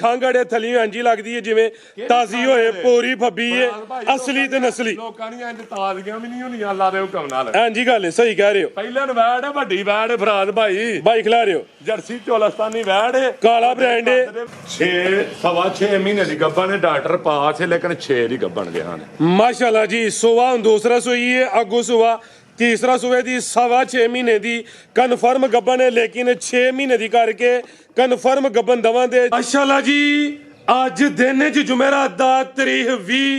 ਖਾਂਗੜੇ ਥਲੀ ਇੰਜੀ ਲੱਗਦੀ ਹੈ ਜਿਵੇਂ ਤਾਜ਼ੀ ਹੋਏ ਪੂਰੀ ਫੱਬੀ ਏ ਅਸਲੀ ਤੇ ਨਸਲੀ ਲੋਕਾਂ ਦੀਆਂ ਇੰਜ ਤਾਜ਼ੀਆਂ ਵੀ ਨਹੀਂ ਹੁੰਦੀਆਂ ਅੱਲਾ ਦੇ ਹੁਕਮ ਨਾਲ ਇੰਜੀ ਗੱਲ ਹੈ ਸਹੀ ਕਹਿ ਰਹੇ ਹੋ ਪਹਿਲਾਂ ਵੈੜ ਹੈ ਵੱਡੀ ਵੈੜ ਫਰਾਦ ਭਾਈ ਬਾਈ ਖਿਲਾ ਰਹੇ ਹੋ ਜਰਸੀ ਚੋਲਸਤਾਨੀ ਵੈੜ ਹੈ ਕਾਲਾ ਬ੍ਰਾਂਡ ਏ 6 ਮਹੀਨੇ ਦੀ ਗੱਭਣ ਨੇ ਡਾਕਟਰ ਪਾਸ ਹੈ ਲੇਕਿਨ 6 ਦੀ ਗੱਭਣ ਗਿਆ ਨੇ ਮਾਸ਼ਾਅੱਲਾ ਜੀ ਸੁਬਾ ਹੁਣ ਦੂਸਰਾ ਸੋਈ ਹੈ ਅੱਗੋਂ ਸੁਬਾ तीसरा सुबह दी 6.5 महीने दी कन्फर्म गब्बन है लेकिन 6 महीने दी करके कन्फर्म गब्बन दवांदे माशाल्लाह जी अज दिन च जुमेरात दा तारीख 20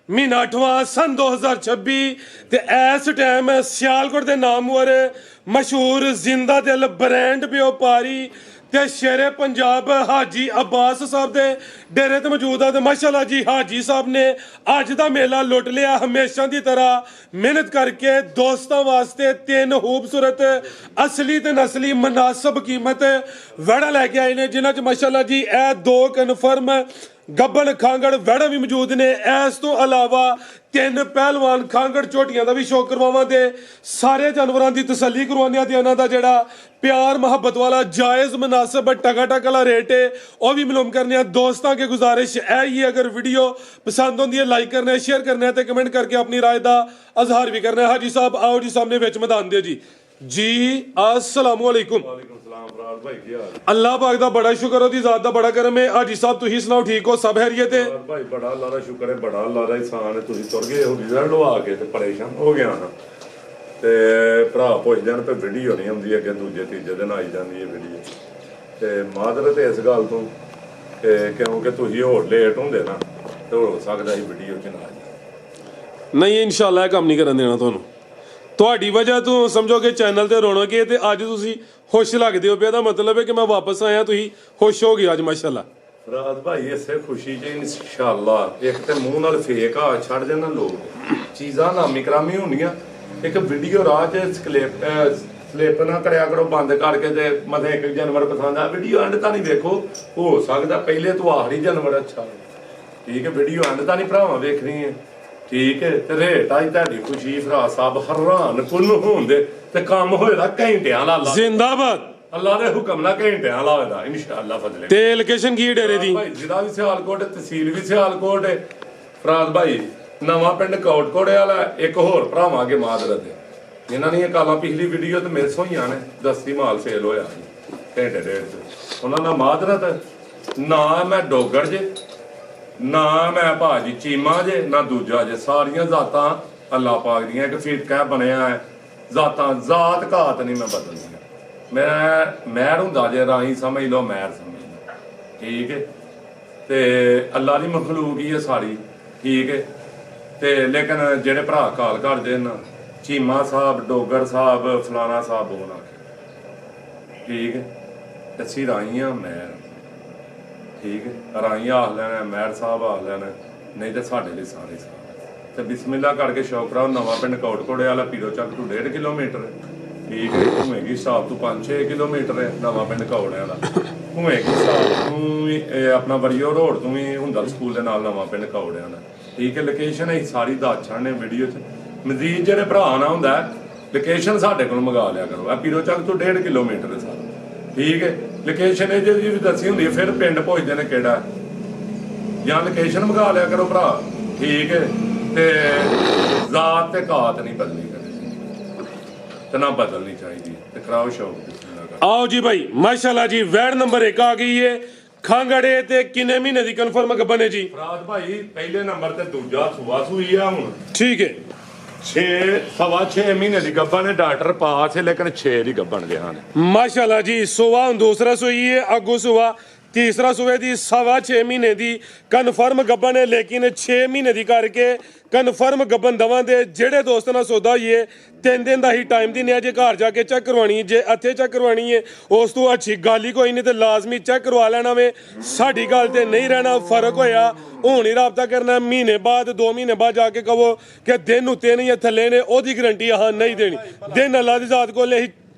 महीना 8वां सन 2026 ते इस टाइम सियालकोट दे नामवर मशहूर जिंदा दिल ब्रांड व्यापारी ਤੇ ਸ਼ੇਰੇ ਪੰਜਾਬ ਹਾਜੀ ਅब्बास ਸਾਹਿਬ ਦੇ ਡੇਰੇ ਤੇ ਮੌਜੂਦ ਆ ਤੇ ਮਾਸ਼ਾਅੱਲਾ ਜੀ ਹਾਜੀ ਸਾਹਿਬ ਨੇ ਅੱਜ ਦਾ ਮੇਲਾ ਲੁੱਟ ਲਿਆ ਹਮੇਸ਼ਾ ਦੀ ਤਰ੍ਹਾਂ ਮਿਹਨਤ ਕਰਕੇ ਦੋਸਤਾਂ ਵਾਸਤੇ ਤਿੰਨ ਖੂਬਸੂਰਤ ਅਸਲੀ ਤੇ ਨਸਲੀ ਮੁਨਾਸਬ ਕੀਮਤ ਵੜਾ ਲੈ ਕੇ ਆਏ ਨੇ ਜਿਨ੍ਹਾਂ ਚ ਮਾਸ਼ਾਅੱਲਾ ਜੀ ਇਹ ਦੋ ਕਨਫਰਮ ਗੱਬਣ ਖਾਂਗੜ ਵੜਾ ਵੀ ਮੌਜੂਦ ਨੇ ਇਸ ਤੋਂ ਇਲਾਵਾ ਤਿੰਨ ਪਹਿਲਵਾਨ ਖਾਂਗੜ ਝੋਟੀਆਂ ਦਾ ਵੀ ਸ਼ੌਕ ਕਰਵਾਵਾਂਗੇ ਸਾਰੇ ਜਾਨਵਰਾਂ ਦੀ ਤਸੱਲੀ ਕਰਵਾਉਂਦੇ ਆ ਤੇ ਇਹਨਾਂ ਦਾ ਜਿਹੜਾ प्यार मोहब्बत वाला जायज मुनासिब टका वाला रेट है वह भी मालूम करने दोस्तों के गुजारिश है ही अगर वीडियो पसंद होती है लाइक करना है शेयर करना है तो कमेंट करके अपनी राय का इजहार भी करना है हाजी साहब आओ जी सामने विच मैदान दे जी अस्सलाम वालेकुम अल्लाह पाक दा बड़ा शुक्र ओदी जात दा बड़ा करम है हाजी साहब तुही सुनाओ ठीक हो सब खैरियत है भाई बड़ा अल्लाह दा शुक्र है बड़ा अल्लाह दा एहसान है तुसी तुर गए हो रिजल्ट लवा के ते परेशान हो गया ना ਤੇ ਭਰਾ ਪੁੱਛ ਜਾਣ ਤੇ ਵੀਡੀਓ ਨਹੀਂ ਆਉਂਦੀ ਅੱਗੇ ਦੂਜੇ ਤੀਜੇ ਦਿਨ ਆਈ ਜਾਂਦੀ ਹੈ ਵੀਡੀਓ ਤੇ ਮਾਦਰਤ ਇਸ ਗੱਲ ਤੋਂ ਕਿ ਕਿਉਂਕਿ ਤੁਸੀਂ ਹੋਰ ਲੇਟ ਹੁੰਦੇ ਨਾ ਤੇ ਹੋ ਸਕਦਾ ਸੀ ਵੀਡੀਓ ਚ ਨਾ ਆਈ ਨਹੀਂ ਇਨਸ਼ਾਅੱਲਾ ਇਹ ਕੰਮ ਨਹੀਂ ਕਰਨ ਦੇਣਾ ਤੁਹਾਨੂੰ ਤੁਹਾਡੀ ਵਜ੍ਹਾ ਤੋਂ ਸਮਝੋ ਕਿ ਚੈਨਲ ਤੇ ਰੌਣਕ ਹੈ ਤੇ ਅੱਜ ਤੁਸੀਂ ਖੁਸ਼ ਲੱਗਦੇ ਹੋ ਪਿਆ ਦਾ ਮਤਲਬ ਹੈ ਕਿ ਮੈਂ ਵਾਪਸ ਆਇਆ ਤੁਸੀਂ ਖੁਸ਼ ਹੋ ਗਏ ਅੱਜ ਮਾਸ਼ਾਅੱਲਾ ਰਾਤ ਭਾਈ ਇਸੇ ਖੁਸ਼ੀ ਚ ਇਨਸ਼ਾਅੱਲਾ ਇੱਕ ਤੇ ਮੂੰਹ ਨਾਲ ਫੇਕ ਆ ਛੱਡ ਦੇਣਾ ਲੋਕ ਚੀਜ਼ਾਂ ਨਾਮੀ ਕਰਾਮੀ ਹੁੰਦੀਆਂ ਇੱਕ ਵੀਡੀਓ ਰਾਹ ਚ ਸਲਿੱਪ ਨਾ ਕਰਿਆ ਕਰੋ ਬੰਦ ਕਰਕੇ ਤੇ ਮਥੇ ਇੱਕ ਜਾਨਵਰ ਪਸੰਦ ਆ ਵੀਡੀਓ ਐਂਡ ਤਾਂ ਨਹੀਂ ਵੇਖੋ ਹੋ ਸਕਦਾ ਪਹਿਲੇ ਤੋਂ ਆਖਰੀ ਜਾਨਵਰ ਅੱਛਾ ਠੀਕ ਹੈ ਵੀਡੀਓ ਐਂਡ ਤਾਂ ਨਹੀਂ ਭਰਾਵਾਂ ਵੇਖਣੀ ਹੈ ਠੀਕ ਹੈ ਤੇ ਰੇਟ ਅੱਜ ਤੁਹਾਡੀ ਖੁਸ਼ੀ ਭਰਾ ਸਾਹਿਬ ਹੈਰਾਨ ਕੁੰਨ ਹੁੰਦੇ ਤੇ ਕੰਮ ਹੋਏਦਾ ਘੰਟਿਆਂ ਦਾ ਜ਼ਿੰਦਾਬਾਦ ਅੱਲਾ ਦੇ ਹੁਕਮ ਨਾਲ ਘੰਟਿਆਂ ਲਾ ਹੋਏਦਾ ਇਨਸ਼ਾਅੱਲਾ ਫਜ਼ਲੇ ਤੇ ਲੋਕੇਸ਼ਨ ਕੀ ਡੇਰੇ ਦੀ ਭਾਈ ਜ਼ਿਲ੍ਹਾ ਵੀ ਸਿਆਲਕੋਟ ਤਹਿਸੀਲ ਵੀ ਸਿਆਲਕੋਟ ਹੈ ਫਰਾਦ ਭਾਈ ਨਵਾਂ ਪਿੰਡ ਕੋਟਕੋੜੇ ਵਾਲਾ ਇੱਕ ਹੋਰ ਭਰਾਵਾਂਗੇ ਮਾਦਰਤ ਇਹਨਾਂ ਦੀਆਂ ਕਾਲਾਂ ਪਿਛਲੀ ਵੀਡੀਓ ਤੇ ਮਿਸ ਹੋਈਆਂ ਨੇ ਦਸਤੀ ਮਾਲ ਸੇਲ ਹੋਇਆ ਘੰਟੇ ਡੇਢ ਚ ਉਹਨਾਂ ਦਾ ਮਾਦਰਤ ਨਾ ਮੈਂ ਡੋਗਰ ਜੇ ਨਾ ਮੈਂ ਭਾਜੀ ਚੀਮਾ ਜੇ ਨਾ ਦੂਜਾ ਜੇ ਸਾਰੀਆਂ ਜ਼ਾਤਾਂ ਅੱਲਾਹ ਪਾਕ ਦੀਆਂ ਇੱਕ ਫੀਤਕਾ ਬਣਿਆ ਹੈ ਜ਼ਾਤਾਂ ਜ਼ਾਤ ਘਾਤ ਨਹੀਂ ਮੈਂ ਬਦਲਦੀ ਮੈਂ ਮਹਿਰ ਹੁੰਦਾ ਜੇ ਰਾਹੀਂ ਸਮਝ ਲਓ ਮਹਿਰ ਸਮਝ ਲਓ ਠੀਕ ਹੈ ਤੇ ਅੱਲਾਹ ਦੀ ਮਖਲੂਕ ਹੀ ਹੈ ਸਾਰੀ ਠੀਕ ਹੈ ਤੇ ਲੇਕਿਨ ਜਿਹੜੇ ਭਰਾ ਕਾਲ ਕਰਦੇ ਨਾ ਚੀਮਾ ਸਾਹਿਬ ਡੋਗਰ ਸਾਹਿਬ ਫਲਾਣਾ ਸਾਹਿਬ ਉਹ ਨਾ ਠੀਕ ਹੈ ਅਸੀਂ ਰਾਈਆਂ ਮਹਿਰ ਠੀਕ ਹੈ ਰਾਈਆਂ ਆਖ ਲੈਣਾ ਮਹਿਰ ਸਾਹਿਬ ਆਖ ਲੈਣਾ ਨਹੀਂ ਤੇ ਸਾਡੇ ਲਈ ਸਾਰੇ ਸਾਹਿਬ ਤੇ ਬਿਸਮਿਲ੍ਲਾ ਕਰਕੇ ਸ਼ੌਕ ਰਾਓ ਨਵਾਂ ਪਿੰਡ ਕੋਟਕੋੜੇ ਵਾਲਾ ਪੀਰੋ ਚੱਕ ਤੋਂ 1.5 ਕਿਲੋਮੀਟਰ ਠੀਕ ਹੈ ਹੋਵੇਗੀ ਹਿਸਾਬ ਤੋਂ 5-6 ਕਿਲੋਮੀਟਰ ਹੈ ਨਵਾਂ ਪਿੰਡ ਕੌੜਿਆਂ ਦਾ ਹੋਵੇਗੀ ਹਿਸਾਬ ਤੋਂ ਆਪਣਾ ਬਰੀਓ ਰੋਡ ਤੋਂ ਵੀ ਹੁੰਦਾ ਸਕੂਲ ਦੇ ਨਾਲ ਨਵਾਂ ਪਿੰਡ ਕੌੜਿਆਂ ਦਾ ਠੀਕ ਹੈ ਲੋਕੇਸ਼ਨ ਹੈ ਸਾਰੀ ਦੱਸ ਛੱਡਨੇ ਵੀਡੀਓ 'ਚ ਮਜ਼ੀਦ ਜਿਹੜੇ ਭਰਾ ਨਾ ਹੁੰਦਾ ਲੋਕੇਸ਼ਨ ਸਾਡੇ ਕੋਲ ਮੰਗਾ ਲਿਆ ਕਰੋ ਆ ਪੀਰੋ ਚੱਕ ਤੋਂ 1.5 ਕਿਲੋਮੀਟਰ ਹੈ ਸਾਰਾ ਠੀਕ ਹੈ ਲੋਕੇਸ਼ਨ ਇਹ ਜਿਹੜੀ ਵੀ ਦੱਸੀ ਹੁੰਦੀ ਹੈ ਫਿਰ ਪਿੰਡ ਪੁੱਛਦੇ ਨੇ ਕਿਹੜਾ ਜਾਂ ਲੋਕੇਸ਼ਨ ਮੰਗਾ ਲਿਆ ਕਰੋ ਭਰਾ ਠੀਕ ਹੈ ਤੇ ਜ਼ਾਤ ਤੇ ਘਾਤ ਨਹੀਂ ਬਦਲੀ ਕਦੇ ਤੇ ਨਾ ਬਦਲਣੀ ਚਾਹੀਦੀ ਤੇ ਕਰਾਓ ਸ਼ੌਕ आओ जी भाई माशाल्लाह जी वैड नंबर 1 आ गई है ਖਾਂਗੜੇ ਤੇ ਕਿੰਨੇ ਮਹੀਨੇ ਦੀ ਕਨਫਰਮ ਗੱਬਨ ਹੈ ਜੀ ਫਰਾਦ ਭਾਈ ਪਹਿਲੇ ਨੰਬਰ ਤੇ ਦੂਜਾ ਸੂਆ ਸੂਈ ਆ ਹੁਣ ਠੀਕ ਹੈ 6.5 ਮਹੀਨੇ ਦੀ ਗੱਬਨ ਹੈ ਡਾਕਟਰ ਪਾਸ ਹੈ ਲੇਕਿਨ 6 ਦੀ ਗੱਬਨ ਗਿਆ ਨੇ ਮਾਸ਼ਾਅੱਲਾ ਜੀ ਸੁਬਾ ਹੁਣ ਦੂਸਰਾ ਸੋਈ ਹੈ ਅੱਗੋਂ ਸੁਬਾ तीसरा सुबह दी 6.5 महीने ਦੀ ਕਨਫਰਮ ਗੱਬਨ ਹੈ ਲੇਕਿਨ 6 ਮਹੀਨੇ ਦੀ ਕਰਕੇ ਕਨਫਰਮ ਗੱਬਨ ਦਵਾਂਦੇ ਜਿਹੜੇ ਦੋਸਤ ਨਾਲ ਸੌਦਾ ਹੋਈਏ 3 ਦਿਨ ਦਾ ਹੀ ਟਾਈਮ ਦੀ ਨੇ ਜੇ ਘਰ ਜਾ ਕੇ ਚੈੱਕ ਕਰਵਾਣੀ ਜੇ ਇੱਥੇ ਚੈੱਕ ਕਰਵਾਣੀ ਹੈ ਉਸ ਤੋਂ ਅੱਛੀ ਗੱਲ ਹੀ ਕੋਈ ਨਹੀਂ ਤੇ ਲਾਜ਼ਮੀ ਚੈੱਕ ਕਰਵਾ ਲੈਣਾ ਵੇ ਸਾਡੀ ਗੱਲ ਤੇ ਨਹੀਂ ਰਹਿਣਾ ਫਰਕ ਹੋਇਆ ਹੁਣ ਹੀ ਰਾਬਤਾ ਕਰਨਾ ਮਹੀਨੇ ਬਾਅਦ 2 ਮਹੀਨੇ ਬਾਅਦ ਜਾ ਕੇ ਕਹੋ ਕਿ ਦਿਨ ਉੱਤੇ ਨਹੀਂ ਥੱਲੇ ਨੇ ਉਹਦੀ ਗਰੰਟੀ ਹਾਂ ਨਹੀਂ ਦੇਣੀ ਦਿਨ ਅੱਲਾ ਦੀ ਜ਼ਾਤ ਕੋਲ ਹੀ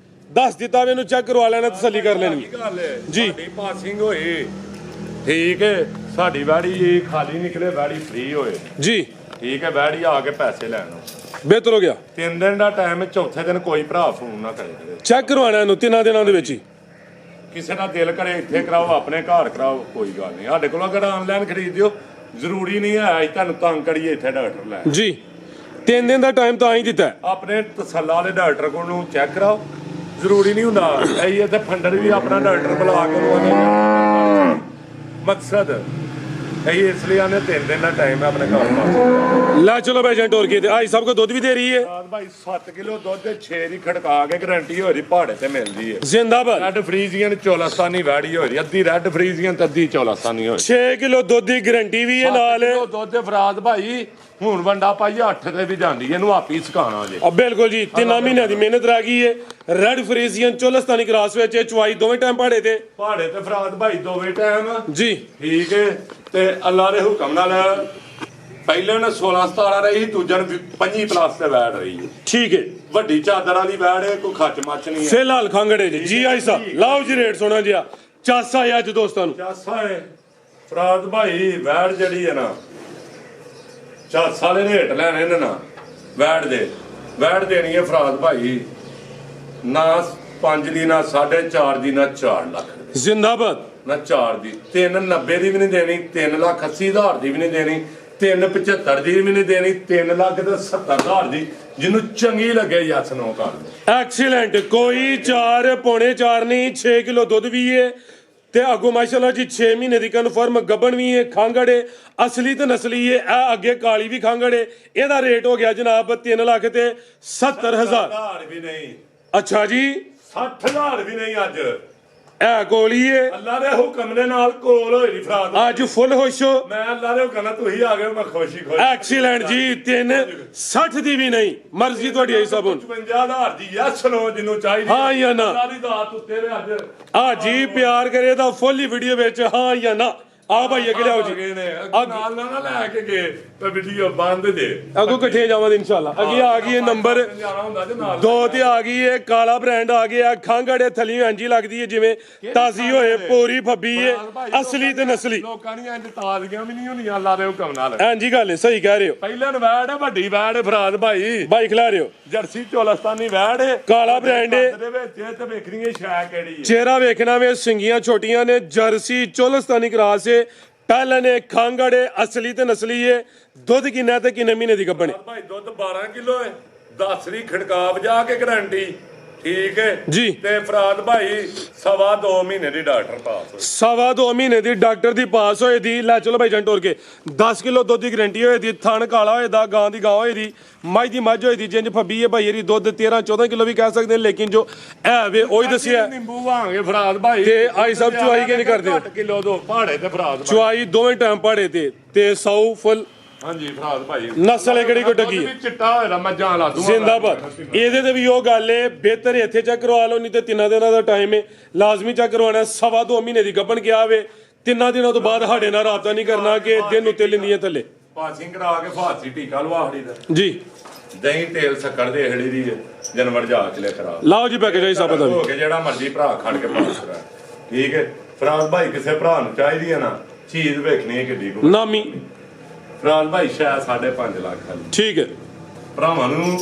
दस दिता वे चेक करवा लेना तसल्ली कर लेनी जी पासिंग होए ठीक है साडी वैड़ी खाली निकले वैड़ी फ्री होए जी ठीक है वैड़ी आके पैसे लेना बेहतर हो गया 3 दिन का टाइम चौथे दिन कोई भरा फोन ना करे चेक करवाना तीन दिनों के ਕਿਸੇ ਦਾ ਦਿਲ ਕਰੇ ਇੱਥੇ ਕਰਾਓ, ਆਪਣੇ ਘਰ ਕਰਾਓ, ਕੋਈ ਗੱਲ ਨਹੀਂ। ਸਾਡੇ ਕੋਲ ਅਗਰ ਆਨਲਾਈਨ ਖਰੀਦਿਓ, ਜ਼ਰੂਰੀ ਨਹੀਂ ਹੈ ਅਸੀਂ ਤੁਹਾਨੂੰ ਤੰਗ ਕਰੀਏ ਇੱਥੇ ਡਾਕਟਰ ਲੈ। ਜੀ 3 ਦਿਨ ਦਾ ਟਾਈਮ ਤਾਂ ਹੀ ਦਿੱਤਾ ਹੈ। ਆਪਣੇ ਤਸੱਲਾ ਵਾਲੇ ਡਾਕਟਰ ਕੋਲ ਨੂੰ ਚੈੱਕ ਕਰਾਓ, ਜ਼ਰੂਰੀ ਨਹੀਂ ਹੁੰਦਾ ਅਸੀਂ ਇੱਥੇ ਫੰਡਰ ਵੀ ਆਪਣਾ ਡਾਕਟਰ ਬੁਲਾ ਕੇ ਲਵਾਉਂਦੇ। ਮਕਸਦ ਅਸੀਂ ਇਸ ਲਈ ਆਨੇ 3 ਦਿਨ ਦਾ ਟਾਈਮ ਹੈ ਆਪਣੇ ਘਰ ਵਾਸਤੇ। ਲਾ ਚਲੋ ਭਾਈ ਜੰਟੋਰ ਕੇ ਤੇ ਆਈ ਸਭ ਕੋ ਦੁੱਧ ਵੀ ਦੇ ਰਹੀ ਹੈ। ਭਾਈ 7 ਕਿਲੋ ਦੁੱਧ ਤੇ 6 ਦੀ ਖੜਕਾ ਕੇ ਗਾਰੰਟੀ ਹੋ ਰਹੀ, ਪਹਾੜੇ ਤੇ ਮਿਲਦੀ ਹੈ। ਜ਼ਿੰਦਾਬਾਦ। ਰੈੱਡ ਫਰੀਜ਼ੀਅਨ ਚੋਲਾਸਤਾਨੀ ਵੈੜੀ ਹੋ ਰਹੀ, ਅੱਧੀ ਰੈੱਡ ਫਰੀਜ਼ੀਅਨ ਤੇ ਅੱਧੀ ਚੋਲਾਸਤਾਨੀ ਹੋ ਰਹੀ। 6 ਕਿਲੋ ਦੁੱਧ ਦੀ ਗਾਰੰਟੀ ਵੀ ਹੈ ਨਾਲ। ਦੁੱਧ ਦੇ ਫਰਾਦ ਭਾਈ ਹੁਣ ਵੰਡਾ ਪਾਈ 8 ਤੇ ਵੀ ਜਾਂਦੀ, ਇਹਨੂੰ ਆਪੀ ਸੁਕਾਣਾ ਜੇ। ਬਿਲਕੁਲ ਜੀ 3 ਮਹੀਨਿਆਂ ਦੀ ਮਿਹਨਤ ਰਹਿ ਗਈ ਹੈ। ਰੈੱਡ ਫਰੀਜ਼ੀਅਨ ਚੋਲਸਤਾਨੀ ਕ੍ਰਾਸ ਵਿੱਚ ਚਵਾਈ ਦੋਵੇਂ ਟਾਈਮ ਪਹਾੜੇ ਤੇ ਫਰਾਦ ਭਾਈ ਦੋਵੇਂ ਟਾਈਮ ਜੀ। ਠੀਕ ਹੈ ਤੇ ਅੱਲਾ ਦੇ ਹੁਕਮ ਨਾਲ ਪਹਿਲੇ ਨੇ 16 17 ਰਹੀ, ਦੂਜੇ ਨੇ 25 ਪਲੱਸ ਤੇ ਵੈੜ ਰਹੀ ਹੈ। ਠੀਕ ਹੈ। ਵੱਡੀ ਚਾਦਰ ਵਾਲੀ ਵੈੜ ਹੈ, ਕੋਈ ਖੱਚ ਮੱਚ ਨਹੀਂ ਹੈ। ਫਿਲਹਾਲ ਖੰਗੜੇ ਜੀ ਆਈ ਸਾਹਿਬ ਲਾਓ ਜੀ ਰੇਟ ਸੋਣਾ ਜਿਆ ਚਾਸਾ ਹੈ ਅੱਜ ਦੋਸਤਾਂ ਨੂੰ। ਚਾਸਾ ਹੈ ਫਰਾਦ ਭਾਈ ਵੈੜ ਜਿਹੜੀ ਹੈ ਨਾ, ਚਾਸਾ ਦੇ ਰੇਟ ਲੈਣੇ ਨੇ ਨਾ ਵੈੜ ਦੇ। ਵੈੜ ਦੇਣੀ ਹੈ ਫਰਾਦ ਭਾਈ ਨਾ 5 ਦੀ, ਨਾ 4.5 ਦੀ, ਨਾ 4 ਲੱਖ ਦੀ। ਜ਼ਿੰਦਾਬਾਦ। ਨਾ 4 ਦੀ, 390 ਦੀ ਵੀ ਨਹੀਂ ਦੇਣੀ, 3,80,000 ਦੀ ਵੀ ਨਹੀਂ ਦੇਣੀ, 375 ਦੀ ਵੀ ਨਹੀਂ ਦੇਣੀ, 3,70,000 ਦੀ। ਜਿਹਨੂੰ ਚੰਗੀ ਲੱਗੇ ਯਸ ਨੋ ਕਰ ਲਓ। ਐਕਸੀਲੈਂਟ। ਕੋਈ 4 ਪੌਣੇ 4 ਨਹੀਂ, 6 ਕਿਲੋ ਦੁੱਧ ਵੀ ਹੈ ਤੇ ਅੱਗੋਂ ਮਾਸ਼ਾਅੱਲਾ ਜੀ 6 ਮਹੀਨੇ ਦੀ ਕਨਫਰਮ ਗੱਬਣ ਵੀ ਹੈ। ਖਾਂਗੜੇ ਅਸਲੀ ਤੇ ਨਸਲੀ ਹੈ। ਇਹ ਅੱਗੇ ਕਾਲੀ ਵੀ ਖਾਂਗੜੇ। ਇਹਦਾ ਰੇਟ ਹੋ ਗਿਆ ਜਨਾਬ 3,70,000 ਵੀ ਨਹੀਂ। ਅੱਛਾ ਜੀ 60,000 ਵੀ ਨਹੀਂ। ਅੱਜ ਇਹ ਕੋਲੀ ਹੈ। ਅੱਲਾ ਦੇ ਹੁਕਮ ਦੇ ਨਾਲ ਕੋਲ ਹੋਈ ਨਹੀਂ ਫਰਾਦ। ਅੱਜ ਫੁੱਲ ਖੁਸ਼ ਹੋ। ਮੈਂ ਅੱਲਾ ਦੇ ਹੁਕਮ ਨਾਲ ਤੁਸੀਂ ਆ ਗਏ, ਮੈਂ ਖੁਸ਼ੀ ਖੁਸ਼। ਐਕਸੀਲੈਂਟ ਜੀ 360 ਦੀ ਵੀ ਨਹੀਂ, ਮਰਜ਼ੀ ਤੁਹਾਡੀ ਆਈ ਸਭ ਹੁਣ। 55,000 ਦੀ ਯਸ ਨੋ ਜਿਹਨੂੰ ਚਾਹੀਦੀ। ਹਾਂ ਜਾਂ ਨਾ। ਅੱਲਾ ਦੀ ਦਾਤ ਉੱਤੇ ਵੇ ਅੱਜ। ਆ ਜੀ ਪਿਆਰ ਕਰੇ ਤਾਂ ਫੁੱਲ ਹੀ ਵੀਡੀਓ ਵਿੱਚ ਹਾਂ ਜਾਂ ਨਾ। ਆ ਭਾਈ ਅੱਗੇ ਲਿਆਓ ਜੀ। ਨਾਲ ਨਾ ਲੈ ਕੇ ਗਏ ਤੇ ਵੀਡੀਓ ਬੰਦ ਦੇ ਅੱਗੋਂ ਇਕੱਠੇ ਜਾਵਾਂਗੇ ਇਨਸ਼ਾਅੱਲਾ। ਅੱਗੇ ਆ ਗਈ ਹੈ ਨੰਬਰ 2 ਤੇ ਆ ਗਈ ਹੈ ਕਾਲਾ ਬ੍ਰਾਂਡ ਆ ਗਿਆ। ਖਾਂਗੜੇ ਥਲੀਓ ਇੰਜੀ ਲੱਗਦੀ ਹੈ ਜਿਵੇਂ ਤਾਜ਼ੀ ਹੋਏ, ਪੂਰੀ ਫੱਬੀ ਹੈ, ਅਸਲੀ ਤੇ ਨਸਲੀ। ਲੋਕਾਂ ਦੀਆਂ ਇੰਜ ਤਾਜ਼ੀਆਂ ਵੀ ਨਹੀਂ ਹੁੰਦੀਆਂ ਅੱਲਾ ਦੇ ਹੁਕਮ ਨਾਲ। ਇੰਜੀ ਗੱਲ ਹੈ, ਸਹੀ ਕਹਿ ਰਹੇ ਹੋ। ਪਹਿਲੇ ਵੈੜ ਹੈ, ਵੱਡੀ ਵੈੜ ਹੈ ਫਰਾਦ ਭਾਈ। ਬਾਈ ਖਿਲਾ ਰਹੇ ਹੋ। ਜਰਸੀ ਚੋਲਸਤਾਨੀ ਵੈੜ ਹੈ, ਕਾਲਾ ਬ੍ਰਾਂਡ ਹੈ। ਦੇ ਵਿੱਚ ਤੇ ਵੇਖਣੀ ਹੈ ਸ਼ੈ ਕਿਹੜੀ ਹੈ। ਚਿਹਰਾ ਵੇਖਣਾ ਵੇ, ਸਿੰਗੀਆਂ ਛੋਟੀਆਂ ਨੇ, ਜਰਸੀ ਚੋਲਸਤਾਨੀ ਕ੍ਰਾਸ ਹੈ। ਪਹਿਲੇ ਨੇ ਖਾਂਗੜੇ ਅਸਲੀ ਤੇ ਨਸਲੀ ਹੈ। ਦੁੱਧ ਕਿੰਨਾ ਤੇ ਕਿੰਨੇ ਮਹੀਨੇ ਦੀ ਗੱਭਣ? ਭਾਈ ਦੁੱਧ 12 ਕਿਲੋ ਹੈ, 10 ਦੀ ਖੜਕਾ ਵਜਾ ਕੇ ਗਾਰੰਟੀ। ਠੀਕ ਹੈ ਜੀ। ਤੇ ਫਰਾਦ ਭਾਈ 2.5 ਮਹੀਨੇ ਦੀ ਡਾਕਟਰ ਪਾਸ ਹੋਈ। 2.5 ਮਹੀਨੇ ਦੀ ਡਾਕਟਰ ਦੀ ਪਾਸ ਹੋਏ ਦੀ। ਲੈ ਚਲੋ ਭਾਈ ਜੰਟੋਰ ਕੇ 10 ਕਿਲੋ ਦੁੱਧ ਦੀ ਗਾਰੰਟੀ ਹੋਏ ਦੀ। ਥਣ ਕਾਲਾ ਹੋਏ ਦਾ, ਗਾਂ ਦੀ ਗਾਂ ਹੋਏ ਦੀ, ਮੱਝ ਦੀ ਮੱਝ ਹੋਏ ਦੀ। ਜਿੰਜ ਫੱਬੀ ਹੈ ਭਾਈ ਇਹਦੀ ਦੁੱਧ 13-14 ਕਿਲੋ ਵੀ ਕਹਿ ਸਕਦੇ, ਲੇਕਿਨ ਜੋ ਐ ਵੇ ਉਹੀ ਦੱਸਿਆ। ਨਿੰਬੂ ਵਾਂਗੇ ਫਰਾਦ ਭਾਈ ਤੇ ਆਈ ਸਭ ਚੁਆਈ ਕੇ ਨਹੀਂ ਕਰਦੇ। 8 ਕਿਲੋ ਦੋ ਪਹਾੜੇ ਤੇ ਫਰਾਦ ਚੁਆਈ ਦੋਵੇਂ ਟਾਈਮ ਪਾੜੇ ਤੇ 100 ਫੁੱਲ। ਹਾਂਜੀ ਫਰਾਦ ਭਾਈ ਨਸਲ ਹੈ ਕਿਹੜੀ ਕੋ ਟੱਗੀ ਹੈ। ਚਿੱਟਾ ਹੋਇਆ ਮੱਝਾਂ ਲਾ ਦੂੰਗਾ। ਜ਼ਿੰਦਾਬਾਦ। ਇਹਦੇ ਤੇ ਵੀ ਉਹ ਗੱਲ ਹੈ, ਬਿਹਤਰ ਇੱਥੇ ਚੈੱਕ ਕਰਵਾ ਲਓ, ਨਹੀਂ ਤੇ 3 ਦਿਨਾਂ ਦਾ ਟਾਈਮ ਹੈ, ਲਾਜ਼ਮੀ ਚੈੱਕ ਕਰਵਾਉਣਾ। 2.5 ਮਹੀਨੇ ਦੀ ਗੱਭਣ ਕਿਹਾ ਵੇ। 3 ਦਿਨਾਂ ਤੋਂ ਬਾਅਦ ਸਾਡੇ ਨਾਲ ਰਾਬਤਾ ਨਹੀਂ ਕਰਨਾ ਕਿ ਦਿਨ ਉੱਤੇ ਲਿੰਦੀਆਂ ਥੱਲੇ। ਪਾਸਿੰਗ ਕਰਾ ਕੇ ਫਾਸੀ ਟੀਕਾ ਲਵਾ ਹੜੀ ਦਾ ਜੀ। ਦਹੀਂ ਤੇਲ ਸ਼ੱਕਰ ਦੇ ਹੜੀ ਦੀ ਜਨਵਰ ਜਾ ਕੇ ਲੈ ਕਰਾ ਲਾਓ ਜੀ ਪੈਕੇਜ ਆਈ ਸਭ ਦਾ ਹੋ ਕੇ ਜਿਹੜਾ ਮਰਜ਼ੀ ਭਰਾ ਖੜ ਕੇ ਪਾਸ ਕਰਾ। ਠੀਕ ਹੈ ਫਰਾਦ ਭਾਈ, ਕਿਸੇ ਭਰਾ ਨੂੰ ਚਾਹੀਦੀ ਹੈ ਨਾ ਚੀਜ਼ ਵੇਖਣੀ ਹੈ ਕਿੱਡੀ ਕੋ ਨਾਮੀ। ਫਰਾਦ ਭਾਈ ਸ਼ਾਇਦ 5.5 ਲੱਖ ਹੈ। ਠੀਕ ਹੈ। ਭਰਾਵਾਂ ਨੂੰ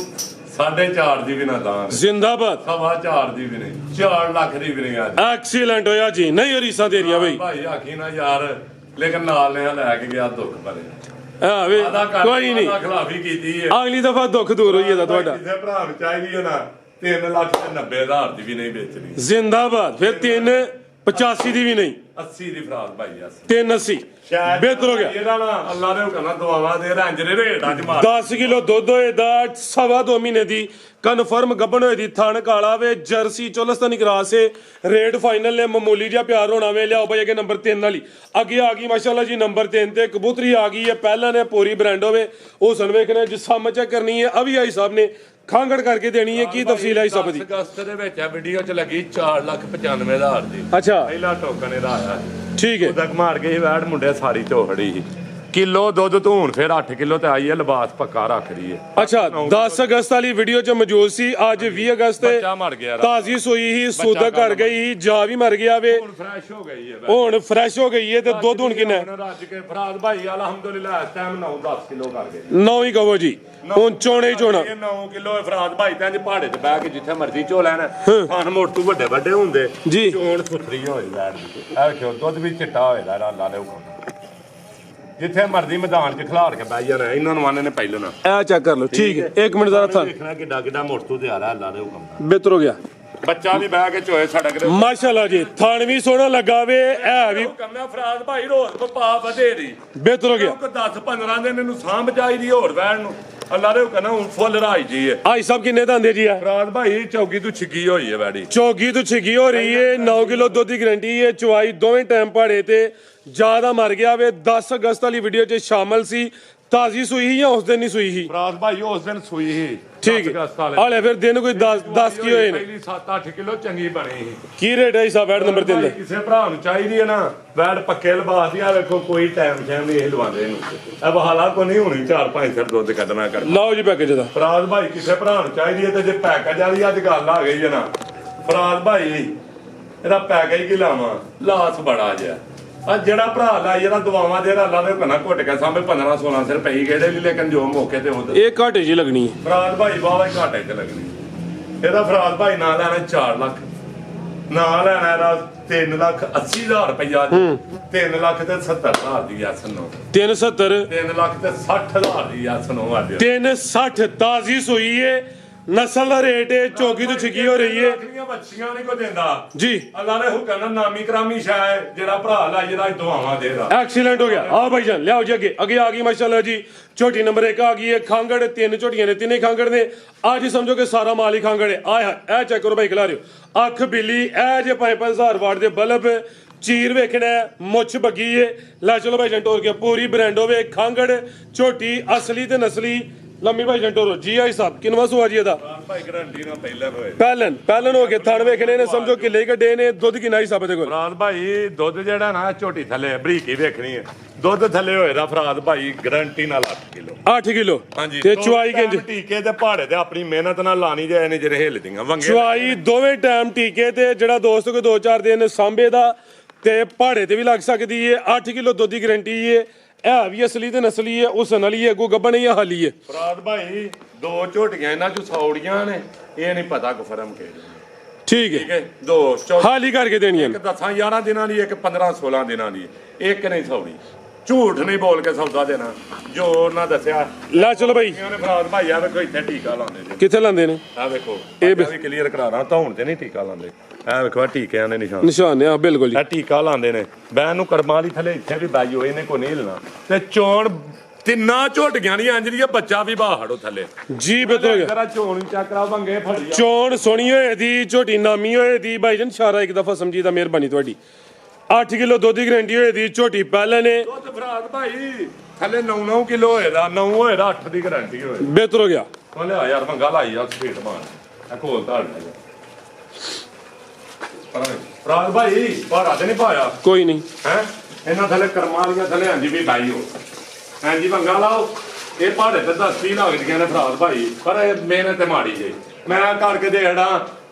4.5 ਦੀ ਵੀ ਨਾ ਦਾਨ, ਜ਼ਿੰਦਾਬਾਦ। 4.5 ਦੀ ਵੀ ਨਹੀਂ, 4 ਲੱਖ ਦੀ ਵੀ ਨਹੀਂ। ਅੱਜ ਐਕਸੀਲੈਂਟ ਹੋਇਆ ਜੀ। ਨਹੀਂ ਹਰੀਸਾਂ ਤੇਰੀਆਂ ਬਈ ਭਾਈ ਆਖੀ ਨਾ ਯਾਰ, ਲੇਕਿਨ ਨਾਲ ਨੇ ਲੈ ਕੇ ਗਿਆ ਦੁੱਖ ਭਰੇ। ਹਾਂ ਵੇ ਕੋਈ ਨਹੀਂ, ਖਿਲਾਫੀ ਕੀਤੀ ਹੈ। ਅਗਲੀ ਦਫਾ ਦੁੱਖ ਦੂਰ ਹੋਈ ਇਹਦਾ ਤੁਹਾਡਾ। ਕਿਸੇ ਭਰਾ ਨੂੰ ਚਾਹੀਦੀ ਹੈ ਨਾ 3,90,000 ਦੀ ਵੀ ਨਹੀਂ ਵੇਚਣੀ। ਜ਼ਿੰਦਾਬਾਦ। ਫਿਰ 385 ਦੀ ਵੀ ਨਹੀਂ, 80 ਦੀ ਫਰਾਦ ਭਾਈ। 380 ਬਿਹਤਰ ਹੋ ਗਿਆ। ਇਹਦਾ ਨਾ ਅੱਲਾ ਦੇ ਹੁਕਮ ਨਾਲ ਦੁਆਵਾਂ ਦੇ ਰੰਜ ਦੇ ਰੇਟ ਅੱਜ ਮਾਰ। 10 ਕਿਲੋ ਦੁੱਧ ਹੋਏ ਦਾ, 2.5 ਮਹੀਨੇ ਦੀ ਕਨਫਰਮ ਗੱਭਣ ਹੋਏ ਦੀ। ਥਣ ਕਾਲਾ ਵੇ, ਜਰਸੀ ਚੋਲਸਤਾਨੀ ਕ੍ਰਾਸ ਹੈ। ਰੇਟ ਫਾਈਨਲ ਨੇ, ਮਾਮੂਲੀ ਜਿਹਾ ਪਿਆਰ ਹੋਣਾ ਵੇ। ਲਿਆਓ ਭਾਈ ਅੱਗੇ ਨੰਬਰ 3 ਵਾਲੀ ਅੱਗੇ ਆ ਗਈ ਮਾਸ਼ਾਅੱਲਾ ਜੀ। ਨੰਬਰ 3 ਤੇ ਕਬੂਤਰੀ ਆ ਗਈ ਹੈ। ਪਹਿਲਾਂ ਨੇ ਪੂਰੀ ਬ੍ਰਾਂਡ ਹੋਵੇ ਉਹ ਸਨ ਵੇਖਣਾ ਜਿਸ ਸਮ ਚੈੱਕ ਕਰਨੀ ਹੈ। ਅਭੀ ਆਈ ਸਾਹਿਬ ਨੇ ਖਾਂਗੜ ਕਰਕੇ ਦੇਣੀ ਹੈ। ਕੀ ਤਫਸੀਲ ਆਈ ਸਭ ਦੀ? ਅਗਸਤ ਦੇ ਵਿੱਚ ਆ ਵੀਡੀਓ ਚ ਲੱਗੀ 4,95,000 ਦੀ। ਅੱਛਾ ਪਹਿਲਾ ਟੋਕਨ ਇਹਦਾ ਆਇਆ। ਠੀਕ ਹੈ। ਉਹਦਾ ਮਾਰ ਕੇ ਵੈੜ ਮੁੰਡੇ ਸਾਰੀ ਝੋਖੜੀ ਸੀ। ਕਿਲੋ ਦੁੱਧ ਤੋਂ ਹੁਣ ਫਿਰ 8 ਕਿਲੋ ਤੇ ਆਈ ਹੈ ਲਿਬਾਸ ਪੱਕਾ ਰੱਖ ਰਹੀ ਹੈ ਅੱਛਾ 10 ਅਗਸਤ ਵਾਲੀ ਵੀਡੀਓ 'ਚ ਮੌਜੂਦ ਸੀ ਅੱਜ 20 ਅਗਸਤ ਬੱਚਾ ਮਰ ਗਿਆ ਤਾਜ਼ੀ ਸੂਈ ਹੀ ਸੁੱਧ ਕਰ ਗਈ ਸੀ ਜਾ ਵੀ ਮਰ ਗਿਆ ਵੇ ਹੁਣ ਫਰੈਸ਼ ਹੋ ਗਈ ਹੈ ਹੁਣ ਫਰੈਸ਼ ਹੋ ਗਈ ਹੈ ਤੇ ਦੁੱਧ ਹੁਣ ਕਿੰਨਾ ਹੁਣ ਰੱਜ ਕੇ ਫਰਾਦ ਭਾਈ ਅਲਹਮਦੁਲਿਲਾ ਇਸ ਟਾਈਮ 9-10 ਕਿਲੋ ਕਰ ਗਏ 9 ਹੀ ਕਹੋ ਜੀ ਹੁਣ ਚੋਣੇ ਹੀ ਚੋਣਾ 9 ਕਿਲੋ ਫਰਾਦ ਭਾਈ ਤਾਂ ਅੱਜ ਪਹਾੜੇ ਤੇ ਬਹਿ ਕੇ ਜਿੱਥੇ ਮਰਜ਼ੀ ਝੋ ਲੈਣ ਖਾਣ ਮੋਟੂ ਵੱਡੇ ਵੱਡੇ ਹੁੰਦੇ ਜੀ। ਚੋਣ ਸੁਥਰੀ ਹੋਈ ਲੈਣ ਦੀ ਇਹ ਵੇਖੋ ਦੁੱਧ ਵੀ ਚਿੱਟਾ ਹੋਏਦਾ ਅੱਲਾ ਦੇ ਹੁਕਮ ਜਿੱਥੇ ਮਰਜ਼ੀ ਮੈਦਾਨ 'ਚ ਖਿਲਾਰ ਕੇ ਬਹਿ ਜਾਣਾ ਇਹਨਾਂ ਨੂੰ ਆਨੇ ਨੇ ਪਹਿਲਣਾ ਇਹ ਚੈੱਕ ਕਰ ਲਓ ਠੀਕ ਹੈ 1 ਮਿੰਟ ਦਾ ਥਾਂ ਦੇਖਣਾ ਕਿੱਡਾ ਕਿੱਡਾ ਮੋਟੂ ਤੇ ਆ ਰਿਹਾ ਅੱਲਾ ਦੇ ਹੁਕਮ ਨਾਲ ਬਿਹਤਰ ਹੋ ਗਿਆ ਬੱਚਾ ਵੀ ਬਹਿ ਕੇ ਚੋਏ ਸੜਕ ਦੇ ਮਾਸ਼ਾਅੱਲਾ ਜੀ ਥਣ ਵੀ ਸੋਹਣਾ ਲੱਗਾ ਵੇ ਇਹ ਵੀ ਹੁਕਮ ਹੈ ਫਰਾਦ ਭਾਈ ਰੋਜ਼ ਕੋ ਪਾ ਵਧੇ ਦੀ ਬਿਹਤਰ ਹੋ ਗਿਆ ਕੋ 10-15 ਦਿਨ ਇਹਨੂੰ ਸਾਂਭ ਚਾਹੀਦੀ ਹੋਰ ਵੈਣ ਨੂੰ ਅੱਲਾ ਦੇ ਹੁਕਮ ਨਾਲ ਹੁਣ ਫੁੱਲ ਰਾਈ ਜੀ ਹੈ ਆਈ ਸਭ ਕਿੰਨੇ ਦੰਦੇ ਜੀ ਆ ਫਰਾਦ ਭਾਈ ਚੌਕੀ ਤੋਂ ਛਿੱਗੀ ਹੋਈ ਹੈ ਵੈੜੀ ਚੌਗੀ ਤੋਂ ਛਿੱਗੀ ਹੋ ਰਹੀ ਏ 9 ਕਿਲੋ ਦੁੱਧ ਦੀ ਗਰੰਟੀ ਏ ਚੁਆਈ ਦੋਵੇਂ ਟਾਈਮ ਪਹਾੜੇ ਤੇ ਜਿਆਦਾ ਮਰ ਗਿਆ ਵੇ 10 ਅਗਸਤ ਵਾਲੀ ਵੀਡੀਓ 'ਚ ਸ਼ਾਮਲ ਸੀ ਤਾਜ਼ੀ ਸੂਈ ਹੀ ਜਾਂ ਉਸ ਦਿਨ ਨਹੀਂ ਸੂਈ ਸੀ ਫਰਾਦ ਭਾਈ ਉਸ ਦਿਨ ਸੂਈ ਸੀ ਠੀਕ ਹੈ ਹਾਲੇ ਫਿਰ ਦਿਨ ਕੋਈ 10 ਕੀ ਹੋਏ ਨੇ ਪਹਿਲੀ 7-8 ਕਿਲੋ ਚੰਗੀ ਬਣੀ ਸੀ ਕੀ ਰੇਟ ਹੈ ਹਿਸਾਬ ਵੈਟ ਨੰਬਰ 3 ਦਾ ਕਿਸੇ ਭਰਾ ਨੂੰ ਚਾਹੀਦੀ ਹੈ ਨਾ ਵੈੜ ਪੱਕੇ ਲਬਾਸ ਦੀ ਆ ਵੇਖੋ ਕੋਈ ਟਾਈਮ ਸ਼ੈਮ ਇਹ ਲਵਾਉਂਦੇ ਇਹਨੂੰ ਇਹ ਬਹਾਲਾ ਕੋ ਨਹੀਂ ਹੋਣੀ 4-5 ਸਿਰ ਦੁੱਧ ਕੱਢਣਾ ਕਰ ਲਓ ਜੀ ਪੈਕੇਜ ਦਾ ਫਰਾਦ ਭਾਈ ਕਿਸੇ ਭਰਾ ਨੂੰ ਚਾਹੀਦੀ ਹੈ ਤੇ ਜੇ ਪੈਕੇਜ ਵਾਲੀ ਅੱਜ ਗੱਲ ਆ ਗਈ ਹੈ ਨਾ ਫਰਾਦ ਭਾਈ ਇਹਦਾ ਪੈਕੇਜ ਕੀ ਲਾਵਾਂ ਲਾਸ ਬੜਾ ਜਿਹਾ ਆ ਜਿਹੜਾ ਭਰਾ ਲਾਈ ਜਿਹੜਾ ਦਵਾਵਾਂ ਦੇ ਅੱਲਾ ਦੇ ਕਨਾ ਘੁੱਟ ਕੇ ਸਾਹਮਣੇ 15-16 ਸਿਰ ਪਈ ਗਏ ਲੇਕਿਨ ਜੋ ਮੌਕੇ ਤੇ ਉਧਰ ਇਹ ਘਾਟੇ ਜੀ ਲੱਗਣੀ ਹੈ ਫਰਾਦ ਭਾਈ ਬਾਵਾ ਹੀ ਘਾਟੇ ਤੇ ਲੱਗਣੀ ਇਹਦਾ ਫਰਾਦ ਭਾਈ ਨਾਂ ਲੈਣਾ 4 ਲੱਖ ਨਾਂ ਲੈਣਾ ਇਹਦਾ 3,80,000 ਰੁਪਇਆ 3 ਲੱਖ ਤੇ 70,000 ਦੀ ਐਸ ਨੋ 370 3 ਲੱਖ ਤੇ 60,000 ਦੀ ਐਸ ਨੋ ਅੱਜ 360 ਤਾਜ਼ੀ ਸੂਈ ਏ ਨਸਲ ਦਾ ਰੇਟ ਏ ਚੌਗੀ ਤੋਂ ਛਿੱਕੀ ਹੋ ਰਹੀ ਏ ਲੱਖੀਆਂ ਬੱਚੀਆਂ ਨਹੀਂ ਕੋ ਦਿੰਦਾ ਜੀ ਅੱਲਾ ਨੇ ਹੁਕਮ ਨਾਲ ਨਾਮੀ ਕਰਾਮੀ ਸ਼ਾਇ ਜਿਹੜਾ ਭਰਾ ਲਾਈ ਜਿਹੜਾ ਦੁਆਵਾਂ ਦੇਦਾ ਐਕਸੀਲੈਂਟ ਹੋ ਗਿਆ ਆ ਭਾਈ ਜਾਨ ਲਿਆਓ ਜੀ ਅੱਗੇ ਅੱਗੇ ਆ ਗਈ ਮਾਸ਼ਾਅੱਲਾ ਜੀ ਝੋਟੀ ਨੰਬਰ 1 ਆ ਗਈ ਏ ਖਾਂਗੜ 3 ਝੋਟੀਆਂ ਨੇ ਤਿੰਨੇ ਖਾਂਗੜ ਨੇ ਅੱਜ ਹੀ ਸਮਝੋ ਕਿ ਸਾਰਾ ਮਾਲ ਹੀ ਖਾਂਗੜ ਏ ਆਏ ਇਹ ਚੈੱਕ ਕਰੋ ਭਾਈ ਖਿਲਾ ਰਿਓ ਅੱਖ ਬਿੱਲੀ ਇਹ ਜੇ 5-5000 ਵਾਟ ਦੇ ਬਲਬ ਚੀਰ ਵੇਖਣਾ ਮੁੱਛ ਬੱਗੀ ਏ ਲੈ ਚਲੋ ਭਾਈ ਜੰਟੋਰ ਕੇ ਪੂਰੀ ਬ੍ਰਾਂਡ ਹੋਵੇ ਖਾਂਗੜ ਝੋਟੀ ਅਸਲੀ ਤੇ ਨਸਲੀ ਲੰਮੀ ਭਾਈ ਜੰਟੋਰੋ ਜੀ ਆਈ ਸਾਹਿਬ ਕਿੰਨਵਾ ਸੂਆ ਜੀ ਇਹਦਾ ਭਾਈ ਗਰੰਟੀ ਨਾਲ ਪਹਿਲਾਂ ਹੋਏ ਪਹਿਲਨ ਹੋ ਕੇ ਥਣ ਵੇਖਣੇ ਨੇ ਸਮਝੋ ਕਿੱਲੇ ਗੱਡੇ ਨੇ ਦੁੱਧ ਕਿੰਨਾ ਹੀ ਸਭ ਦੇ ਕੋਲ ਫਰਾਦ ਭਾਈ ਦੁੱਧ ਜਿਹੜਾ ਨਾ ਝੋਟੀ ਥੱਲੇ ਬਰੀਕੀ ਵੇਖਣੀ ਹੈ ਦੁੱਧ ਥੱਲੇ ਹੋਏਦਾ ਫਰਾਦ ਭਾਈ ਗਰੰਟੀ ਨਾਲ 8 ਕਿਲੋ 8 ਕਿਲੋ ਹਾਂਜੀ ਤੇ ਚੁਆਈ ਕਿੰਜ ਟੀਕੇ ਤੇ ਪਹਾੜੇ ਤੇ ਆਪਣੀ ਮਿਹਨਤ ਨਾਲ ਲਾਣੀ ਜਾਏ ਨੇ ਜਿਹੜੇ ਹਿੱਲਦੀਆਂ ਵੰਗੇ ਚੁਆਈ ਦੋਵੇਂ ਟਾਈਮ ਟੀਕੇ ਤੇ ਜਿਹੜਾ ਦੋਸਤ ਕੋਈ 2-4 ਦਿਨ ਸਾਂਭੇ ਦਾ ਤੇ ਪਹਾੜੇ ਤੇ ਵੀ ਲੱਗ ਸਕਦੀ ਏ 8 ਕਿਲੋ ਦੁੱਧ ਦੀ ਗਰੰਟੀ ਏ ਇਹ ਵੀ ਅਸਲੀ ਤੇ ਨਸਲੀ ਏ ਉਸ ਨਲੀ ਏ ਅੱਗੋਂ ਗੱਬਣ ਜਾਂ ਹਾਲੀ ਏ ਫਰਾਦ ਭਾਈ 2 ਝੋਟੀਆਂ ਇਹਨਾਂ ਚ ਸੌੜੀਆਂ ਨੇ ਇਹ ਨਹੀਂ ਪਤਾ ਕਫਰਮ ਕਿਹੜੀ ਠੀਕ ਠੀਕ ਹੈ ਹੈ 2 ਹਾਲੀ ਕਰਕੇ ਦੇਣੀਆਂ ਇੱਕ 10-11 ਦਿਨਾਂ ਦੀ ਇੱਕ 15-16 ਦਿਨਾਂ ਦੀ ਇੱਕ ਨਹੀਂ ਸੌੜੀ ਝੂਠ ਨਹੀਂ ਬੋਲ ਕੇ ਸੌਦਾ ਦੇਣਾ ਜੋ ਉਹਨਾਂ ਦੱਸਿਆ ਲੈ ਚਲੋ ਭਾਈ ਉਹਨੇ ਫਰਾਦ ਭਾਈ ਆ ਵੇਖੋ ਇੱਥੇ ਟੀਕਾ ਲਾਉਂਦੇ ਜੀ ਕਿੱਥੇ ਲਾਂਦੇ ਨੇ ਆ ਵੇਖੋ ਇਹ ਵੀ ਕਲੀਅਰ ਕਰਾ ਰਹਾ ਧੌਣ ਤੇ ਨਹੀਂ ਟੀਕਾ ਲਾਉਂਦੇ ਆ ਵੇਖੋ ਆ ਟੀਕਿਆਂ ਦੇ ਨਿਸ਼ਾਨ ਨਿਸ਼ਾਨ ਆ ਬਿਲਕੁਲ ਜੀ ਆ ਟੀਕਾ ਲਾਉਂਦੇ ਨੇ ਬੈਨ ਨੂੰ ਕਰਮਾਂ ਵਾਲੀ ਥੱਲੇ ਇੱਥੇ ਵੀ ਬਾਈ ਹੋਏ ਨੇ ਕੋ ਨਹੀਂ ਹਿਲਣਾ ਤੇ ਚੋਣ ਤਿੰਨਾਂ ਝੋਟੀਆਂ ਦੀ ਅੰਜਲੀ ਆ ਬੱਚਾ ਵੀ ਬਾਹੜੋ ਥੱਲੇ ਜੀ ਬਿਲਕੁਲ ਹੋ ਗਿਆ ਜਰਾ ਚੋਣ ਚੱਕ ਕਰਾਓ ਬੰਗੇ ਫੜੀ ਚੋਣ ਸੋਹਣੀ ਹੋਏ ਦੀ ਝੋਟੀ ਨਾਮੀ ਹੋਏ ਦੀ ਭਾਈ ਜਨ ਇਸ਼ਾਰਾ ਇੱਕ ਦਫਾ ਸਮਝੀਦਾ ਮਿਹਰਬਾਨੀ ਤੁਹਾਡੀ 8 ਕਿਲੋ ਦੁੱਧ ਦੀ ਗਰੰਟੀ ਹੋਏ ਦੀ ਝੋਟੀ ਪਹਿਲੇ ਨੇ ਦੁੱਧ ਫਰਾਦ ਭਾਈ ਥੱਲੇ 9-9 ਕਿਲੋ ਹੋਏਦਾ 9 ਹੋਏਦਾ 8 ਦੀ ਗਾਰੰਟੀ ਹੋਏ ਬਿਹਤਰ ਹੋ ਗਿਆ ਉਹ ਲਿਆ ਯਾਰ ਮੰਗਾ ਲਾਈ ਆ ਸਪੀਡ ਮਾਰ ਆ ਕੋਲ ਧਾੜ ਲੈ ਫਰਾਦ ਭਾਈ ਭਾਰਾ ਤੇ ਨਹੀਂ ਪਾਇਆ ਕੋਈ ਨਹੀਂ ਹੈ ਇਹਨਾਂ ਥੱਲੇ ਕਰਮਾਂ ਵਾਲੀਆਂ ਥੱਲੇ ਹਾਂਜੀ ਵੀ ਬਾਈ ਹੋ ਹਾਂਜੀ ਮੰਗਾ ਲਾਓ ਇਹ ਪਹਾੜੇ ਤੇ 10 ਲੱਗਦੀਆਂ ਨੇ ਫਰਾਦ ਭਾਈ ਪਰ ਇਹ ਮਿਹਨਤ ਤੇ ਮਾੜੀ ਜੇ ਮੈਂ ਕਰਕੇ ਦੇਖਦਾ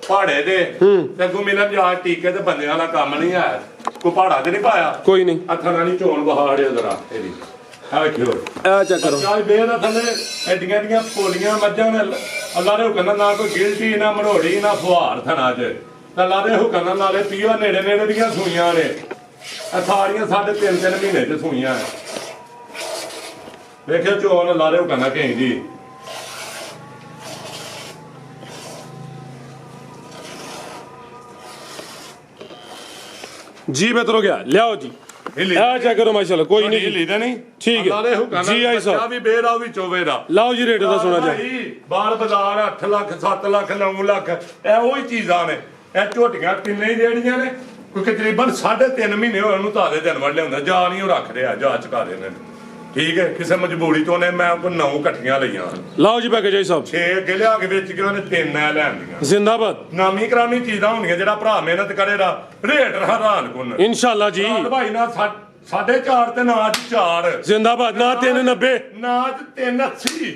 ਪਹਾੜੇ ਦੇ ਤੇ ਅੱਗੋਂ ਮਿਲਣ ਜਾ ਟੀਕੇ ਤੇ ਬੰਦਿਆਂ ਦਾ ਕੰਮ ਨਹੀਂ ਹੈ ਕੋਈ ਪਹਾੜਾ ਤੇ ਨਹੀਂ ਪਾਇਆ ਕੋਈ ਨਹੀਂ ਹੱਥਾਂ ਨਾਲ ਨਹੀਂ ਝੋਣ ਵਹਾੜਿਓ ਜ਼ਰਾ ਇਹਦੀ ਆ ਵੇਖਿਓ ਇਹ ਚੈੱਕ ਕਰੋ ਚਾਹ ਬੇਦਾ ਥੱਲੇ ਐਡੀਆਂ ਦੀਆਂ ਪੋਲੀਆਂ ਮੱਝਾਂ ਨੇ ਅੱਲਾ ਦੇ ਹੁਕਮ ਨਾਲ ਨਾ ਕੋਈ ਗਿਲਟੀ ਨਾ ਮੜੋੜੀ ਨਾ ਫੁਹਾਰ ਥਣਾ ਚ ਅੱਲਾ ਦੇ ਹੁਕਮ ਨਾਲ ਨਾਲੇ ਪੀਓ ਨੇੜੇ ਨੇੜੇ ਦੀਆਂ ਸੂਈਆਂ ਨੇ ਇਹ ਸਾਰੀਆਂ 3.5 ਮਹੀਨੇ ਚ ਸੂਈਆਂ ਵੇਖਿਓ ਚੋਣ ਅੱਲਾ ਦੇ ਹੁਕਮ ਨਾਲ ਕਹੀਂ ਜੀ ਜੀ ਬਿਹਤਰ ਹੋ ਗਿਆ ਲਿਆਓ ਜੀ ਇਹ ਚੈੱਕ ਕਰੋ ਮਾਸ਼ਾਅੱਲਾ ਕੋਈ ਨਹੀਂ ਲੀਦਾ ਨਹੀਂ ਠੀਕ ਹੈ ਅੱਲਾ ਦੇ ਹੁਕਮ ਨਾਲ ਜੀ ਆਈ ਸਾਹਿਬ ਬੱਚਾ ਵੀ ਬੇਰਾ ਵੀ ਚੋਵੇ ਦਾ ਲਾਓ ਜੀ ਰੇਟ ਦਾ ਸੁਣਾ ਜਾ ਬਾਲ ਬਾਜ਼ਾਰ 8 ਲੱਖ 7 ਲੱਖ 9 ਲੱਖ ਇਹ ਉਹੀ ਚੀਜ਼ਾਂ ਨੇ ਇਹ ਝੋਟੀਆਂ ਤਿੰਨੇ ਹੀ ਜਿਹੜੀਆਂ ਨੇ ਕਿਉਂਕਿ ਤਕਰੀਬਨ 3.5 ਮਹੀਨੇ ਹੋਏ ਉਹਨੂੰ ਤਾਜ਼ੇ ਦਿਨ ਵੜ ਲਿਆਉਂਦਾ ਜਾ ਨਹੀਂ ਉਹ ਰੱਖ ਰਿਹਾ ਜਾ ਚੁਕਾ ਦੇ ਨੇ ਠੀਕ ਹੈ ਕਿਸੇ ਮਜਬੂਰੀ ਤੋਂ ਨੇ ਮੈਂ ਕੋ 9 ਇਕੱਠੀਆਂ ਲਈਆਂ ਲਾਓ ਜੀ ਪੈਕੇਜ ਆਈ ਸਾਹਿਬ 6 ਅੱਗੇ ਲਿਆ ਕੇ ਵੇਚ ਕੇ ਉਹਨੇ 3 ਐ ਲੈਂਦੀਆਂ ਜ਼ਿੰਦਾਬਾਦ ਨਾਮੀ ਕਰਾਮੀ ਚੀਜ਼ਾਂ ਹੋਣਗੀਆਂ ਜਿਹੜਾ ਭਰਾ ਮਿਹਨਤ ਕਰੇਗਾ ਰੇਟ ਹੈਰਾਨ ਕੋਨ ਇਨਸ਼ਾਅੱਲਾ ਜੀ ਭਾਈ ਨਾਲ 4.5 ਤੇ ਨਾਚ 4 ਜ਼ਿੰਦਾਬਾਦ ਨਾ 390 ਨਾਚ 380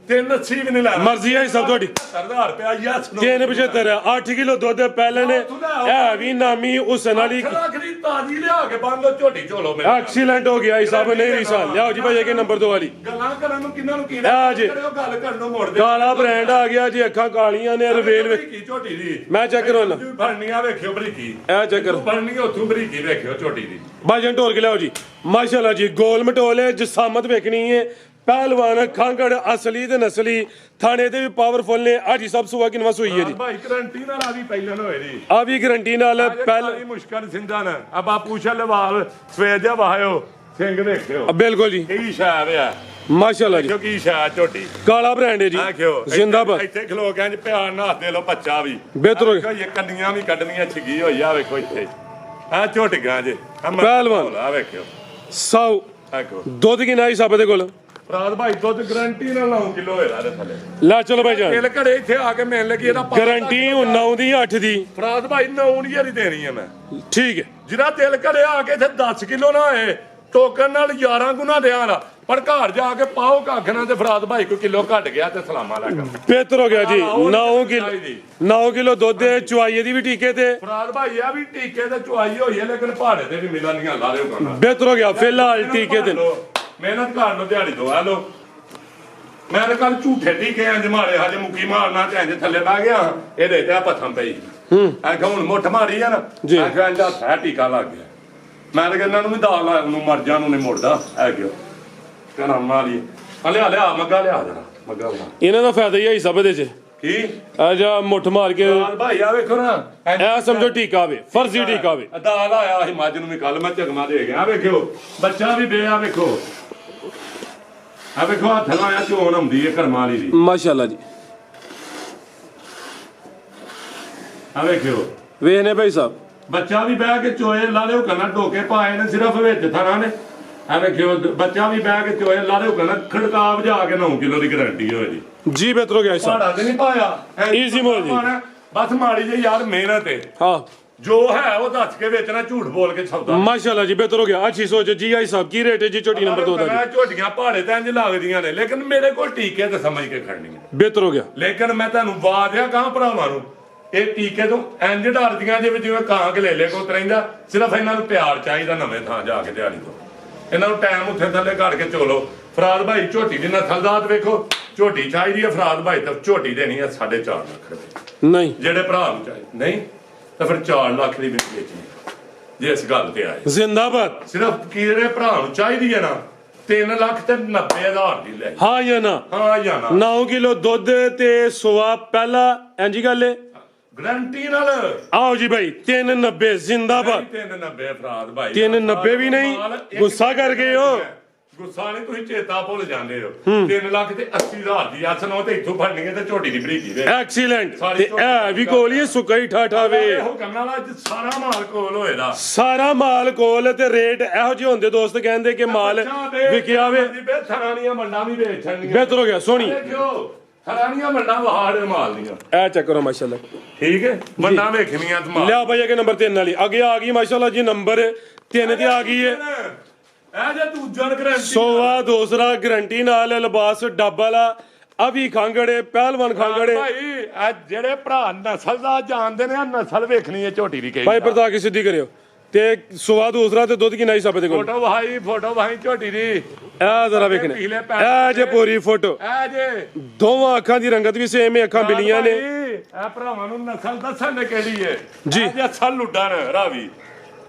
380 ਵੀ ਨਹੀਂ ਲੈਣਾ ਮਰਜ਼ੀ ਹੈ ਸਭ ਤੁਹਾਡੀ 70,000 ਰੁਪਇਆ ਯਾਰ 375 8 ਕਿਲੋ ਦੁੱਧ ਪਹਿਲੇ ਨੇ ਇਹ ਵੀ ਨਾਮੀ ਹੁਸਨ ਵਾਲੀ ਆਖਰੀ ਤਾਜੀ ਲਿਆ ਕੇ ਬੰਦ ਲੋ ਝੋਟੀ ਝੋਲੋ ਮੇਰੇ ਐਕਸੀਲੈਂਟ ਹੋ ਗਿਆ ਸਭ ਨਹੀਂ ਰੀਸਾ ਲਿਆਓ ਜੀ ਭਾਈ ਇਹ ਨੰਬਰ 2 ਵਾਲੀ ਗੱਲਾਂ ਕਰਨ ਨੂੰ ਕਿੰਨਾਂ ਨੂੰ ਆ ਜੀ। ਕਰਿਓ ਗੱਲ ਕਰਨ ਨੂੰ ਮੋੜ ਦੇ ਕਾਲਾ ਬ੍ਰਾਂਡ ਆ ਗਿਆ ਜੀ ਅੱਖਾਂ ਕਾਲੀਆਂ ਨੇ ਰਵੇਲ ਕੀ ਝੋਟੀ ਦੀ ਮੈਂ ਚੈੱਕ ਕਰੋ ਨਾ ਬਣਨੀਆਂ ਵੇਖਿਓ ਬਰੀਕੀ ਇਹ ਚੈੱਕ ਕਰੋ ਬਣਨੀ ਉੱਥੋਂ ਬਰੀਕੀ ਵੇਖਿਓ ਝੋਟੀ ਦੀ ਬਾਜਨ ਢੋਲ ਕੇ ਲਿਆਓ ਜੀ ਮਾਸ਼ਾਅੱਲਾ ਜੀ ਗੋਲ ਮਟੋਲੇ ਜਸਾਮਤ ਵੇਖਣੀ ਹੈ ਪਹਿਲਵਾਨ ਖਾਂਗੜ ਅਸਲੀ ਤੇ ਨਸਲੀ ਥਾਣੇ ਤੇ ਵੀ ਪਾਵਰਫੁਲ ਨੇ ਅੱਜ ਹੀ ਸਭ ਸੁਆ ਕਿਨਵਾ ਸੋਈ ਹੈ ਜੀ ਭਾਈ ਗਰੰਟੀ ਨਾਲ ਆ ਵੀ ਪਹਿਲਾਂ ਹੋਏ ਜੀ ਆ ਵੀ ਗਰੰਟੀ ਨਾਲ ਪਹਿਲ ਮੁਸ਼ਕਲ ਸਿੰਧਾਂ ਆ ਬਾਪੂ ਸ਼ਲਵਾਲ ਸਵੇਰ ਜਾ ਵਾਹਿਓ ਸਿੰਘ ਦੇਖਿਓ ਬਿਲਕੁਲ ਜੀ ਕੀ ਸ਼ਾਇਰ ਆ ਮਾਸ਼ਾਅੱਲਾ ਜੀ ਦੇਖਿਓ ਕੀ ਸ਼ਾਇਰ ਝੋਟੀ ਕਾਲਾ ਬ੍ਰਾਂਡ ਹੈ ਜੀ ਆਖਿਓ ਜ਼ਿੰਦਾਬਾਦ ਇੱਥੇ ਖਲੋ ਕੇ ਇੰਜ ਪਿਆਰ ਨਾਲ ਹੱਥ ਦੇ ਲੋ ਬੱਚਾ ਵੀ ਬਿਹਤਰ ਹੋ ਆਖਿਓ ਇਹ ਕੰਨੀਆਂ ਵੀ ਕੱਢਣੀਆਂ ਛਿੱਗੀ ਹੋਈ ਆ ਵੇਖੋ ਇੱਥੇ ਆ ਝੋਟੀਆਂ ਜੇ ਪਹਿਲਵਾਨ। ਆ ਵੇਖਿਓ ਸੌ ਆਖੋ ਦੁੱਧ ਕਿੰਨਾ ਹੀ ਸਭ ਦੇ ਕੋਲ ਫਰਾਦ ਭਾਈ ਦੁੱਧ ਗਰੰਟੀ ਨਾਲ 9 ਕਿਲੋ ਹੋਏਗਾ ਇਹਦੇ ਥੱਲੇ ਲੈ ਚਲੋ ਭਾਈ ਜਾਨ ਤਿਲ ਘੜੇ ਇੱਥੇ ਆ ਕੇ ਮਿਲਣ ਲੱਗੀ ਇਹਦਾ ਗਾਰੰਟੀ 9 ਦੀ 8 ਦੀ ਫਰਾਦ ਭਾਈ 9 ਨਹੀਂ ਹਰੀ ਦੇਣੀ ਹੈ ਮੈਂ ਠੀਕ ਹੈ ਜਿਹੜਾ ਤਿਲ ਘੜੇ ਆ ਕੇ ਇੱਥੇ 10 ਕਿਲੋ ਨਾ ਹੋਏ ਟੋਕਨ ਨਾਲ 11 ਗੁਣਾ ਦਿਆਂ ਦਾ ਪਰ ਘਰ ਜਾ ਕੇ ਪਾਓ ਕੱਖ ਨਾਲ ਤੇ ਫਰਾਦ ਭਾਈ ਕੋਈ ਕਿਲੋ ਘਟ ਗਿਆ ਤੇ ਸਲਾਮਾ ਲੈ ਕੇ ਬਿਹਤਰ ਹੋ ਗਿਆ ਜੀ 9 ਕਿਲੋ ਦੁੱਧ ਹੈ ਚੁਆਈ ਦੀ ਵੀ ਟੀਕੇ ਤੇ ਫਰਾਦ ਭਾਈ ਆ ਵੀ ਟੀਕੇ ਤੇ ਚੁਆਈ ਹੋਈ ਹੈ ਲੇਕਿਨ ਪਹਾੜੇ ਤੇ ਵੀ ਮਿਲਣੀਆਂ ਲਾ ਲਿਓ ਕਰਨਾ ਬਿਹਤਰ ਹੋ ਗਿਆ ਫਿਲਹਾਲ ਟੀਕੇ ਤੇ ਮਿਹਨਤ ਕਰਨ ਨੂੰ ਦਿਹਾੜੀ ਦੋ ਆ ਲੋ ਮੈਂ ਤਾਂ ਕੱਲ ਝੂਠੇ ਟੀਕੇ ਇੰਜ ਮਾਰੇ ਹਜੇ ਮੁੱਕੀ ਮਾਰਨਾ ਤੇ ਇੰਜ ਥੱਲੇ ਬਹਿ ਗਿਆ ਇਹਦੇ ਤੇ ਆ ਪੱਥਮ ਪਈ ਆਖਿਆ ਹੁਣ ਮੁੱਠ ਮਾਰੀ ਆ ਨਾ ਆਖਿਆ ਇੰਜ ਹੱਥ ਟੀਕਾ ਲੱਗ ਗਿਆ ਮੈਂ ਤਾਂ ਇਹਨਾਂ ਨੂੰ ਵੀ ਦਾਲ ਲਾ ਨੂੰ ਮਰ ਜਾ ਨੂੰ ਨਹੀਂ ਮੁੜਦਾ ਐ ਕਿਉਂ ਕਹਿੰਦਾ ਮਾਰੀ ਲਿਆ ਮੱਗਾ ਲਿਆ ਜਰਾ ਮੱਗਾ ਬਣਾ ਇਹਨਾਂ ਦਾ ਫਾਇਦਾ ਹੀ ਹੈ ਸਭ ਦੇ ਚ ਕੀ ਆ ਜਾ ਮੁੱਠ ਮਾਰ ਕੇ ਭਾਈ ਆ ਵੇਖੋ ਨਾ ਇਹ ਸਮਝੋ ਟੀਕਾ ਆਵੇ ਫਰਜ਼ੀ ਟੀਕਾ ਆਵੇ ਦਾਲ ਆਇਆ ਸੀ ਮੱਝ ਨੂੰ ਵੀ ਕੱਲ ਮੈਂ ਝਗਮਾ ਦੇ ਗਿਆ ਵੇਖਿਓ ਬੱਚਾ ਵੀ ਬੇ ਆ ਵੇਖੋ ਆ ਵੇਖੋ ਹੱਥ ਨਾਲ ਆਇਆ ਚੋਣ ਹੁੰਦੀ ਹੈ ਕਰਮਾਂ ਵਾਲੀ ਦੀ ਮਾਸ਼ਾਅੱਲਾ ਜੀ ਆ ਵੇਖਿਓ ਵੇਖਨੇ ਭਾਈ ਸਾਹਿਬ ਬੱਚਾ ਵੀ ਬਹਿ ਕੇ ਚੋਏ ਲਾ ਲਿਓ ਕੰਨਾ ਢੋਕੇ ਪਾਏ ਨੇ ਸਿਰਫ ਵਿੱਚ ਥਾਣਾ ਨੇ ਆ ਵੇਖਿਓ ਬੱਚਾ ਵੀ ਬਹਿ ਕੇ ਚੋਏ ਲਾ ਲਿਓ ਕੰਨਾ ਖੜਕਾ ਵਜਾ ਕੇ 9 ਕਿਲੋ ਦੀ ਗਾਰੰਟੀ ਹੋਏ ਜੀ ਜੀ ਬਿਹਤਰ ਹੋ ਗਿਆ ਸਾਹਿਬ ਪਹਾੜਾ ਤੇ ਨਹੀਂ ਪਾਇਆ Easy ਮੋਲ ਜੀ। ਬਸ ਮਾੜੀ ਜਿਹੀ ਯਾਰ ਮਿਹਨਤ ਹੈ ਹਾਂ ਜੋ ਹੈ ਉਹ ਦੱਸ ਕੇ ਵੇਚਣਾ ਝੂਠ ਬੋਲ ਕੇ ਸੌਦਾ ਮਾਸ਼ਾਅੱਲਾ ਜੀ ਬਿਹਤਰ ਹੋ ਗਿਆ ਅੱਛੀ ਸੋਚ ਜੀ ਆਈ ਸਾਹਿਬ ਕੀ ਰੇਟ ਹੈ ਜੀ ਝੋਟੀ ਨੰਬਰ 2 ਦਾ ਜੀ ਝੋਟੀਆਂ ਪਹਾੜੇ ਤੇ ਇੰਜ ਲੱਗਦੀਆਂ ਨੇ ਲੇਕਿਨ ਮੇਰੇ ਕੋਲ ਟੀਕੇ ਤੇ ਸਮਝ ਕੇ ਖੜਨੀਆਂ ਬਿਹਤਰ ਹੋ ਗਿਆ ਲੇਕਿਨ ਮੈਂ ਤੁਹਾਨੂੰ ਵਾਦਿਆ ਕਹਾਂ ਭਰਾਵਾਂ ਨੂੰ ਇਹ ਟੀਕੇ ਤੋਂ ਇੰਜ ਡਰਦੀਆਂ ਜਿਵੇਂ ਕਾਂ ਗਲੇਲੇ ਕੋ ਤਰੈਂਦਾ ਸਿਰਫ ਇਹਨਾਂ ਨੂੰ ਪਿਆਰ ਚਾਹੀਦਾ ਨਵੇਂ ਥਾਂ ਜਾ ਕੇ ਦਿਹਾੜੀ ਤੋਂ ਇਹਨਾਂ ਨੂੰ ਟਾਈਮ ਉੱਥੇ ਥੱਲੇ ਕਰਕੇ ਚੋਲੋ ਫਰਾਦ ਭਾਈ ਝੋਟੀ ਦੀ ਨਸਲਦਾਤ ਵੇਖੋ ਝੋਟੀ ਚਾਹੀਦੀ ਹੈ ਫਰਾਦ ਭਾਈ ਤਾਂ ਝੋਟੀ ਦੇਣੀ ਹੈ 4.5 ਲੱਖ ਰੁਪਏ ਨਹੀਂ ਜਿਹੜੇ ਭਰਾ ਨੂੰ ਚਾਹੀਦੇ ਨਹੀਂ ਤਾਂ ਫਿਰ 4 ਲੱਖ ਦੀ ਵਿੱਚ ਵੇਚਣੀ ਜੇ ਇਸ ਗੱਲ ਤੇ ਆਏ ਜ਼ਿੰਦਾਬਾਦ ਸਿਰਫ ਕਿਹੜੇ ਭਰਾ ਨੂੰ ਚਾਹੀਦੀ ਹੈ ਨਾ 3 ਲੱਖ ਤੇ 90,000 ਦੀ ਲੈ ਹਾਂ ਜਾਂ ਨਾ ਹਾਂ ਜਾਂ ਨਾ 9 ਕਿਲੋ ਦੁੱਧ ਤੇ ਸਵਾ ਪਹਿਲਾ ਇੰਜੀ ਗੱਲ ਹੈ ਗਰੰਟੀ ਨਾਲ ਆਓ ਜੀ ਭਾਈ 390 ਜ਼ਿੰਦਾਬਾਦ 390 ਫਰਾਦ ਭਾਈ 390 ਵੀ ਨਹੀਂ ਗੁੱਸਾ ਕਰ ਗਏ ਹੋ ਗੁੱਸਾ ਨਹੀਂ ਤੁਸੀਂ ਚੇਤਾ ਭੁੱਲ ਜਾਂਦੇ ਹੋ 3 ਲੱਖ ਤੇ 80,000 ਦੀ ਅਸਨ ਉਹ ਤੇ ਇੱਥੋਂ ਫੜਨੀ ਹੈ ਤੇ ਝੋਟੀ ਦੀ ਬਰੀਕੀ ਵੇ ਐਕਸੀਲੈਂਟ ਤੇ ਇਹ ਵੀ ਕੋਲੀਏ ਸੁੱਕਾ ਹੀ ਠਾਠਾ ਵੇ ਇਹੋ ਕਰਨ ਵਾਲਾ ਅੱਜ ਸਾਰਾ ਮਾਲ ਕੋਲ ਹੋਏਦਾ ਸਾਰਾ ਮਾਲ ਕੋਲ ਤੇ ਰੇਟ ਇਹੋ ਜਿਹੇ ਹੁੰਦੇ ਦੋਸਤ ਕਹਿੰਦੇ ਕਿ ਮਾਲ ਵਿਕਿਆ ਵੇ ਥਰਾਨੀਆਂ ਮੰਡਾਂ ਵੀ ਵੇਚਣੀਆਂ ਬਿਹਤਰ ਹੋ ਗਿਆ ਸੋਹਣੀ ਦੇਖਿਓ ਥਰਾਨੀਆਂ ਮੰਡਾਂ ਵਹਾੜ ਮਾਲ ਦੀਆਂ ਇਹ ਚੈੱਕ ਕਰੋ ਮਾਸ਼ਾਅੱਲਾ ਠੀਕ ਹੈ ਮੰਡਾਂ ਵੇਖਣੀਆਂ ਤੇ ਮਾਲ ਲਿਆ ਭਾਈ ਅਗੇ ਨੰਬਰ 3 ਵਾਲੀ ਅੱਗੇ ਆ ਗਈ ਮਾਸ਼ਾਅੱਲਾ ਜੀ ਨੰਬਰ 3 ਤੇ ਆ ਗਈ ਹੈ ਇਹ ਜੇ ਦੂਜਾ ਗਰੰਟੀ ਸੋਵਾ ਦੂਸਰਾ ਗਰੰਟੀ ਨਾਲ ਲਿਬਾਸ ਡੱਬਲ ਆ ਵੀ ਖਾਂਗੜੇ ਪਹਿਲਵਾਨ ਖਾਂਗੜੇ ਭਾਈ ਇਹ ਜਿਹੜੇ ਭਰਾ ਨਸਲ ਦਾ ਜਾਣਦੇ ਨੇ ਆ ਨਸਲ ਵੇਖਣੀ ਹੈ ਝੋਟੀ ਦੀ ਕਹੀ ਭਾਈ ਪਰਦਾ ਕੇ ਸਿੱਧੀ ਕਰਿਓ ਤੇ ਸੋਵਾ ਦੂਸਰਾ ਤੇ ਦੁੱਧ ਕਿੰਨਾ ਹੀ ਸਭ ਦੇ ਕੋਲ ਫੋਟੋ ਭਾਈ ਝੋਟੀ ਦੀ ਇਹ ਜ਼ਰਾ ਵੇਖਣੇ ਇਹ ਜੇ ਪੂਰੀ ਫੋਟੋ ਇਹ ਜੇ ਦੋਵਾਂ ਅੱਖਾਂ ਦੀ ਰੰਗਤ ਵੀ ਸੇਮ ਹੈ ਅੱਖਾਂ ਬਿਲੀਆਂ ਨੇ ਇਹ ਭਰਾਵਾਂ ਨੂੰ ਨਸਲ ਦੱਸਣ ਨੇ ਕਿਹੜੀ ਹੈ ਜੀ ਇਹ ਅਸਲ ਲੁੱਡਾ ਨੇ ਰਾਵੀ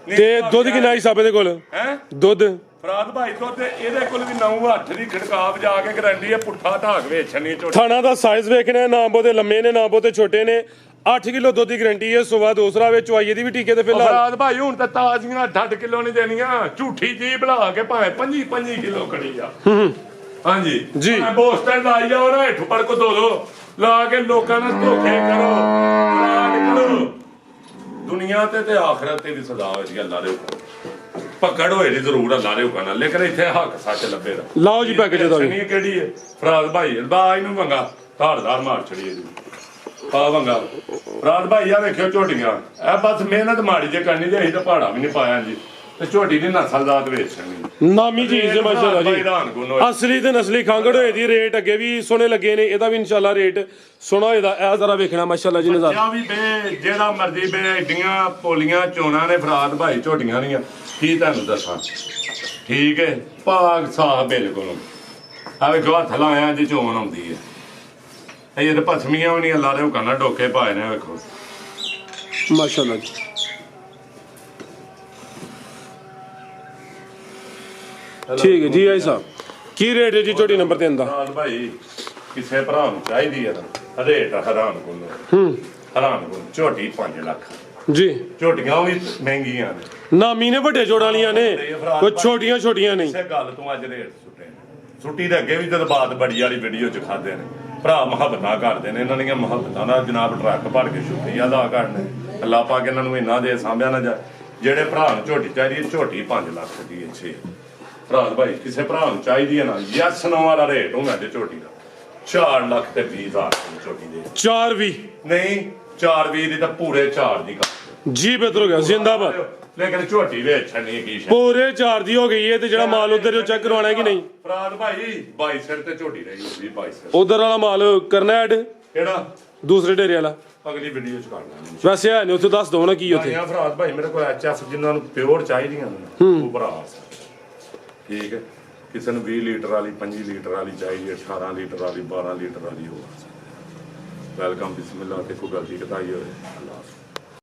ਤੇ ਦੁੱਧ ਕਿੰਨਾ ਹੀ ਸਭ ਦੇ ਕੋਲ ਹੈ ਦੁੱਧ ਫਰਾਦ ਭਾਈ ਤੋਂ ਤੇ ਇਹਦੇ ਕੋਲ ਵੀ 9 ਦੀ ਖੜਕਾਵ ਜਾ ਕੇ ਗਰੰਟੀ ਹੈ ਪੁੱਠਾ ਢਾਕ ਵੇਚਣੀ ਝੋਟੀ ਥਾਣਾ ਦਾ ਸਾਈਜ਼ ਵੇਖਣਾ ਨਾ ਬਹੁਤੇ ਲੰਮੇ ਨੇ ਨਾ ਬਹੁਤੇ ਛੋਟੇ ਨੇ 8 ਕਿਲੋ ਦੁੱਧ ਦੀ ਗਰੰਟੀ ਹੈ ਸਵਾ ਦੂਸਰਾ ਵਿੱਚ ਚੁਆਈ ਦੀ ਵੀ ਟੀਕੇ ਤੇ ਫਿਲਹਾਲ ਫਰਾਦ ਭਾਈ ਹੁਣ ਤਾਂ ਤਾਜ਼ੀਆਂ 8 ਕਿਲੋ ਨਹੀਂ ਦੇਣੀਆਂ ਝੂਠੀ ਜੀ ਬਣਾ ਕੇ ਭਾਵੇਂ 5 ਕਿਲੋ ਕੜੀ ਆ ਹਾਂਜੀ ਜੀ ਮੈਂ ਬੋਸਟਰ ਲਾਈ ਜਾਓ ਨਾ ਹੇਠ ਪਰ ਕੋ ਦੋ ਲਾ ਕੇ ਲੋਕਾਂ ਨਾਲ ਧੋਖੇ ਕਰੋ ਨਿਕਲੋ ਦੁਨੀਆ ਤੇ ਆਖਰਤ ਤੇ ਵੀ ਸਦਾ ਹੋਈ ਅੱਲਾ ਦੇ ਹੁਕਮ ਪਕੜ ਹੋਏ ਦੀ ਜ਼ਰੂਰ ਅੱਲਾ ਦੇ ਹੁਕਮ ਨਾਲ ਲੇਕਿਨ ਇੱਥੇ ਹੱਕ ਸੱਚ ਲੱਭੇ ਦਾ ਲਾਓ ਜੀ ਪੈਕੇਜ ਦਾ ਵੀ ਨਹੀਂ ਕਿਹੜੀ ਹੈ ਫਰਾਦ ਭਾਈ ਬਾਈ ਨੂੰ ਮੰਗਾ ਧਾਰਦਾਰ ਮਾਰ ਛੜੀ ਜੀ ਆ ਵੰਗਾ ਫਰਾਦ ਭਾਈ ਆ ਵੇਖਿਓ ਝੋਟੀਆਂ ਇਹ ਬਸ ਮਿਹਨਤ ਮਾੜੀ ਜੇ ਕਰਨੀ ਜੇ ਅਸੀਂ ਤਾਂ ਪਹਾੜਾ ਵੀ ਨਹੀਂ ਪਾਇਆ ਜੀ ਤੇ ਝੋਟੀ ਦੀ ਨਸਲਦਾਤ ਵੇਚਣੀ ਨਾਮੀ ਚੀਜ਼ ਹੈ ਮਾਸ਼ਾਅੱਲਾ ਜੀ। ਹੈਰਾਨ ਗੁੰਨੋ ਅਸਲੀ ਤੇ ਨਸਲੀ ਖਾਂਗੜ ਹੋਏ ਦੀ ਰੇਟ ਅੱਗੇ ਵੀ ਸੋਹਣੇ ਲੱਗੇ ਨੇ, ਇਹਦਾ ਵੀ ਇਨਸ਼ਾਅੱਲਾ ਰੇਟ ਸੋਹਣਾ ਹੋਏਦਾ। ਇਹ ਜ਼ਰਾ ਵੇਖਣਾ ਮਾਸ਼ਾਅੱਲਾ ਜੀ ਨਜ਼ਾਰਾ। ਜਾਂ ਵੀ ਬੇ ਜਿਹੜਾ ਮਰਜ਼ੀ ਬੇ ਐਡੀਆਂ ਪੋਲੀਆਂ ਚੋਣਾਂ ਨੇ ਫਰਾਦ ਭਾਈ ਝੋਟੀਆਂ ਦੀਆਂ, ਕੀ ਤੁਹਾਨੂੰ ਦੱਸਾਂ। ਠੀਕ ਹੈ, ਪਾਕ ਸਾਹ ਬਿਲਕੁਲ ਆ ਵੇਖੋ ਹੱਥ ਲਾਇਆ ਜੀ ਚੋਣ ਆਉਂਦੀ ਹੈ। ਇਹ ਤੇ ਪਸਮੀਆਂ ਵੀ ਨਹੀਂ ਅੱਲਾ ਦੇ ਹੁਕਮ ਨਾਲ ਡੋਕੇ ਪਾਏ ਨੇ ਵੇਖੋ ਮਾਸ਼ਾਅੱਲਾ ਜੀ। ਠੀਕ ਹੈ ਜੀ ਆਈ ਸਾਹਿਬ, ਕੀ ਰੇਟ ਹੈ ਜੀ ਝੋਟੀ ਨੰਬਰ 3 ਦਾ? ਫਰਾਦ ਭਾਈ ਕਿਸੇ ਭਰਾ ਨੂੰ ਚਾਹੀਦੀ ਹੈ ਨਾ ਰੇਟ ਹੈਰਾਨ ਗੁੰਨੋ ਹੈਰਾਨ ਗੁੰਨੋ। ਝੋਟੀ 5 ਲੱਖ ਜੀ। ਝੋਟੀਆਂ ਵੀ ਮਹਿੰਗੀਆਂ ਨੇ, ਨਾਮੀ ਨੇ ਵੱਡੇ ਜੋੜ ਵਾਲੀਆਂ ਨੇ, ਕੋਈ ਛੋਟੀਆਂ ਛੋਟੀਆਂ ਨਹੀਂ। ਇਸੇ ਗੱਲ ਤੋਂ ਅੱਜ ਰੇਟ ਸੁੱਟੇ ਨੇ। ਸੁੱਟੀ ਦੇ ਅੱਗੇ ਵੀ ਜਦ ਬਾਤ ਬੜੀ ਵਾਲੀ ਵੀਡੀਓ ਚ ਖਾਦੇ ਨੇ ਭਰਾ, ਮੁਹੱਬਤਾਂ ਕਰਦੇ ਨੇ। ਇਹਨਾਂ ਦੀਆਂ ਮੁਹੱਬਤਾਂ ਦਾ ਜਨਾਬ ਟਰੱਕ ਭਰ ਕੇ ਸ਼ੁਕਰੀਆ ਅਦਾ ਕਰਨੇ। ਅੱਲਾਹ ਪਾਕ ਇਹਨਾਂ ਨੂੰ ਇੰਨਾ ਦੇ ਸਾਂਭਿਆ ਨਾ ਜਾ। ਜਿਹੜੇ ਭਰਾ ਨੂੰ ਝੋਟੀ ਚਾਹੀਦੀ ਹੈ, ਝੋਟੀ 5 ਲੱਖ ਦੀ ਇੱਥੇ ਭਰਾ ਭਾਈ ਕਿਸੇ ਭਰਾ ਨੂੰ ਚਾਹੀਦੀ ਹੈ ਨਾ, ਯੈਸ ਨੋ ਵਾਲਾ ਰੇਟ ਹੋਣਾ ਜੇ ਝੋਟੀ ਦਾ 4 ਲੱਖ ਤੇ 20,000 ਝੋਟੀ ਦੇ। 420 ਨਹੀਂ 420 ਦੀ ਤਾਂ ਪੂਰੇ 4 ਦੀ ਕਰ ਜੀ, ਬਿਹਤਰ ਹੋ ਗਿਆ ਜਿੰਦਾਬਾਦ। ਲੇਕਿਨ ਝੋਟੀ ਵੇਚਣੀ ਕੀ ਸ਼ੈ ਪੂਰੇ 4 ਦੀ ਹੋ ਗਈ ਹੈ। ਤੇ ਜਿਹੜਾ ਮਾਲ ਉਧਰ ਜੋ ਚੈੱਕ ਕਰਵਾਉਣਾ ਕਿ ਨਹੀਂ? ਫਰਾਦ ਭਾਈ 22 ਸਿਰ ਤੇ ਝੋਟੀ ਰਹੀ 22 ਸਿਰ। ਉਧਰ ਵਾਲਾ ਮਾਲ ਕਰਨਾ ਐਡ ਕਿਹੜਾ ਦੂਸਰੇ ਡੇਰੇ ਵਾਲਾ? ਅਗਲੀ ਵੀਡੀਓ ਚ ਕਰਨਾ। ਵੈਸੇ ਹੈ ਨਹੀਂ ਉੱਥੇ, ਦੱਸ ਦੋ ਨਾ ਕੀ ਉੱਥੇ। ਆਇਆ ਫਰਾਦ ਭਾਈ ਮੇਰੇ ਕੋਲ ਐਚਐਫ ਜਿਨ੍ਹਾਂ ਨੂੰ ਪਿਓਰ ਚਾਹੀਦੀਆਂ ਨੇ ਉਹ ਭਰਾ ਠੀਕ ਹੈ। ਕਿਸੇ ਨੂੰ 20 ਲੀਟਰ ਵਾਲੀ 25 ਲੀਟਰ ਵਾਲੀ ਚਾਹੀਦੀ, 18 ਲੀਟਰ ਵਾਲੀ 12 ਲੀਟਰ ਵਾਲੀ ਹੋ। ਵੈਲਕਮ, ਬਿਸਮਿਲ੍ਲਾ। ਤੇ ਕੋਈ ਗਲਤੀ ਕਤਾਈ ਹੋਵੇ ਅੱਲਾਹ।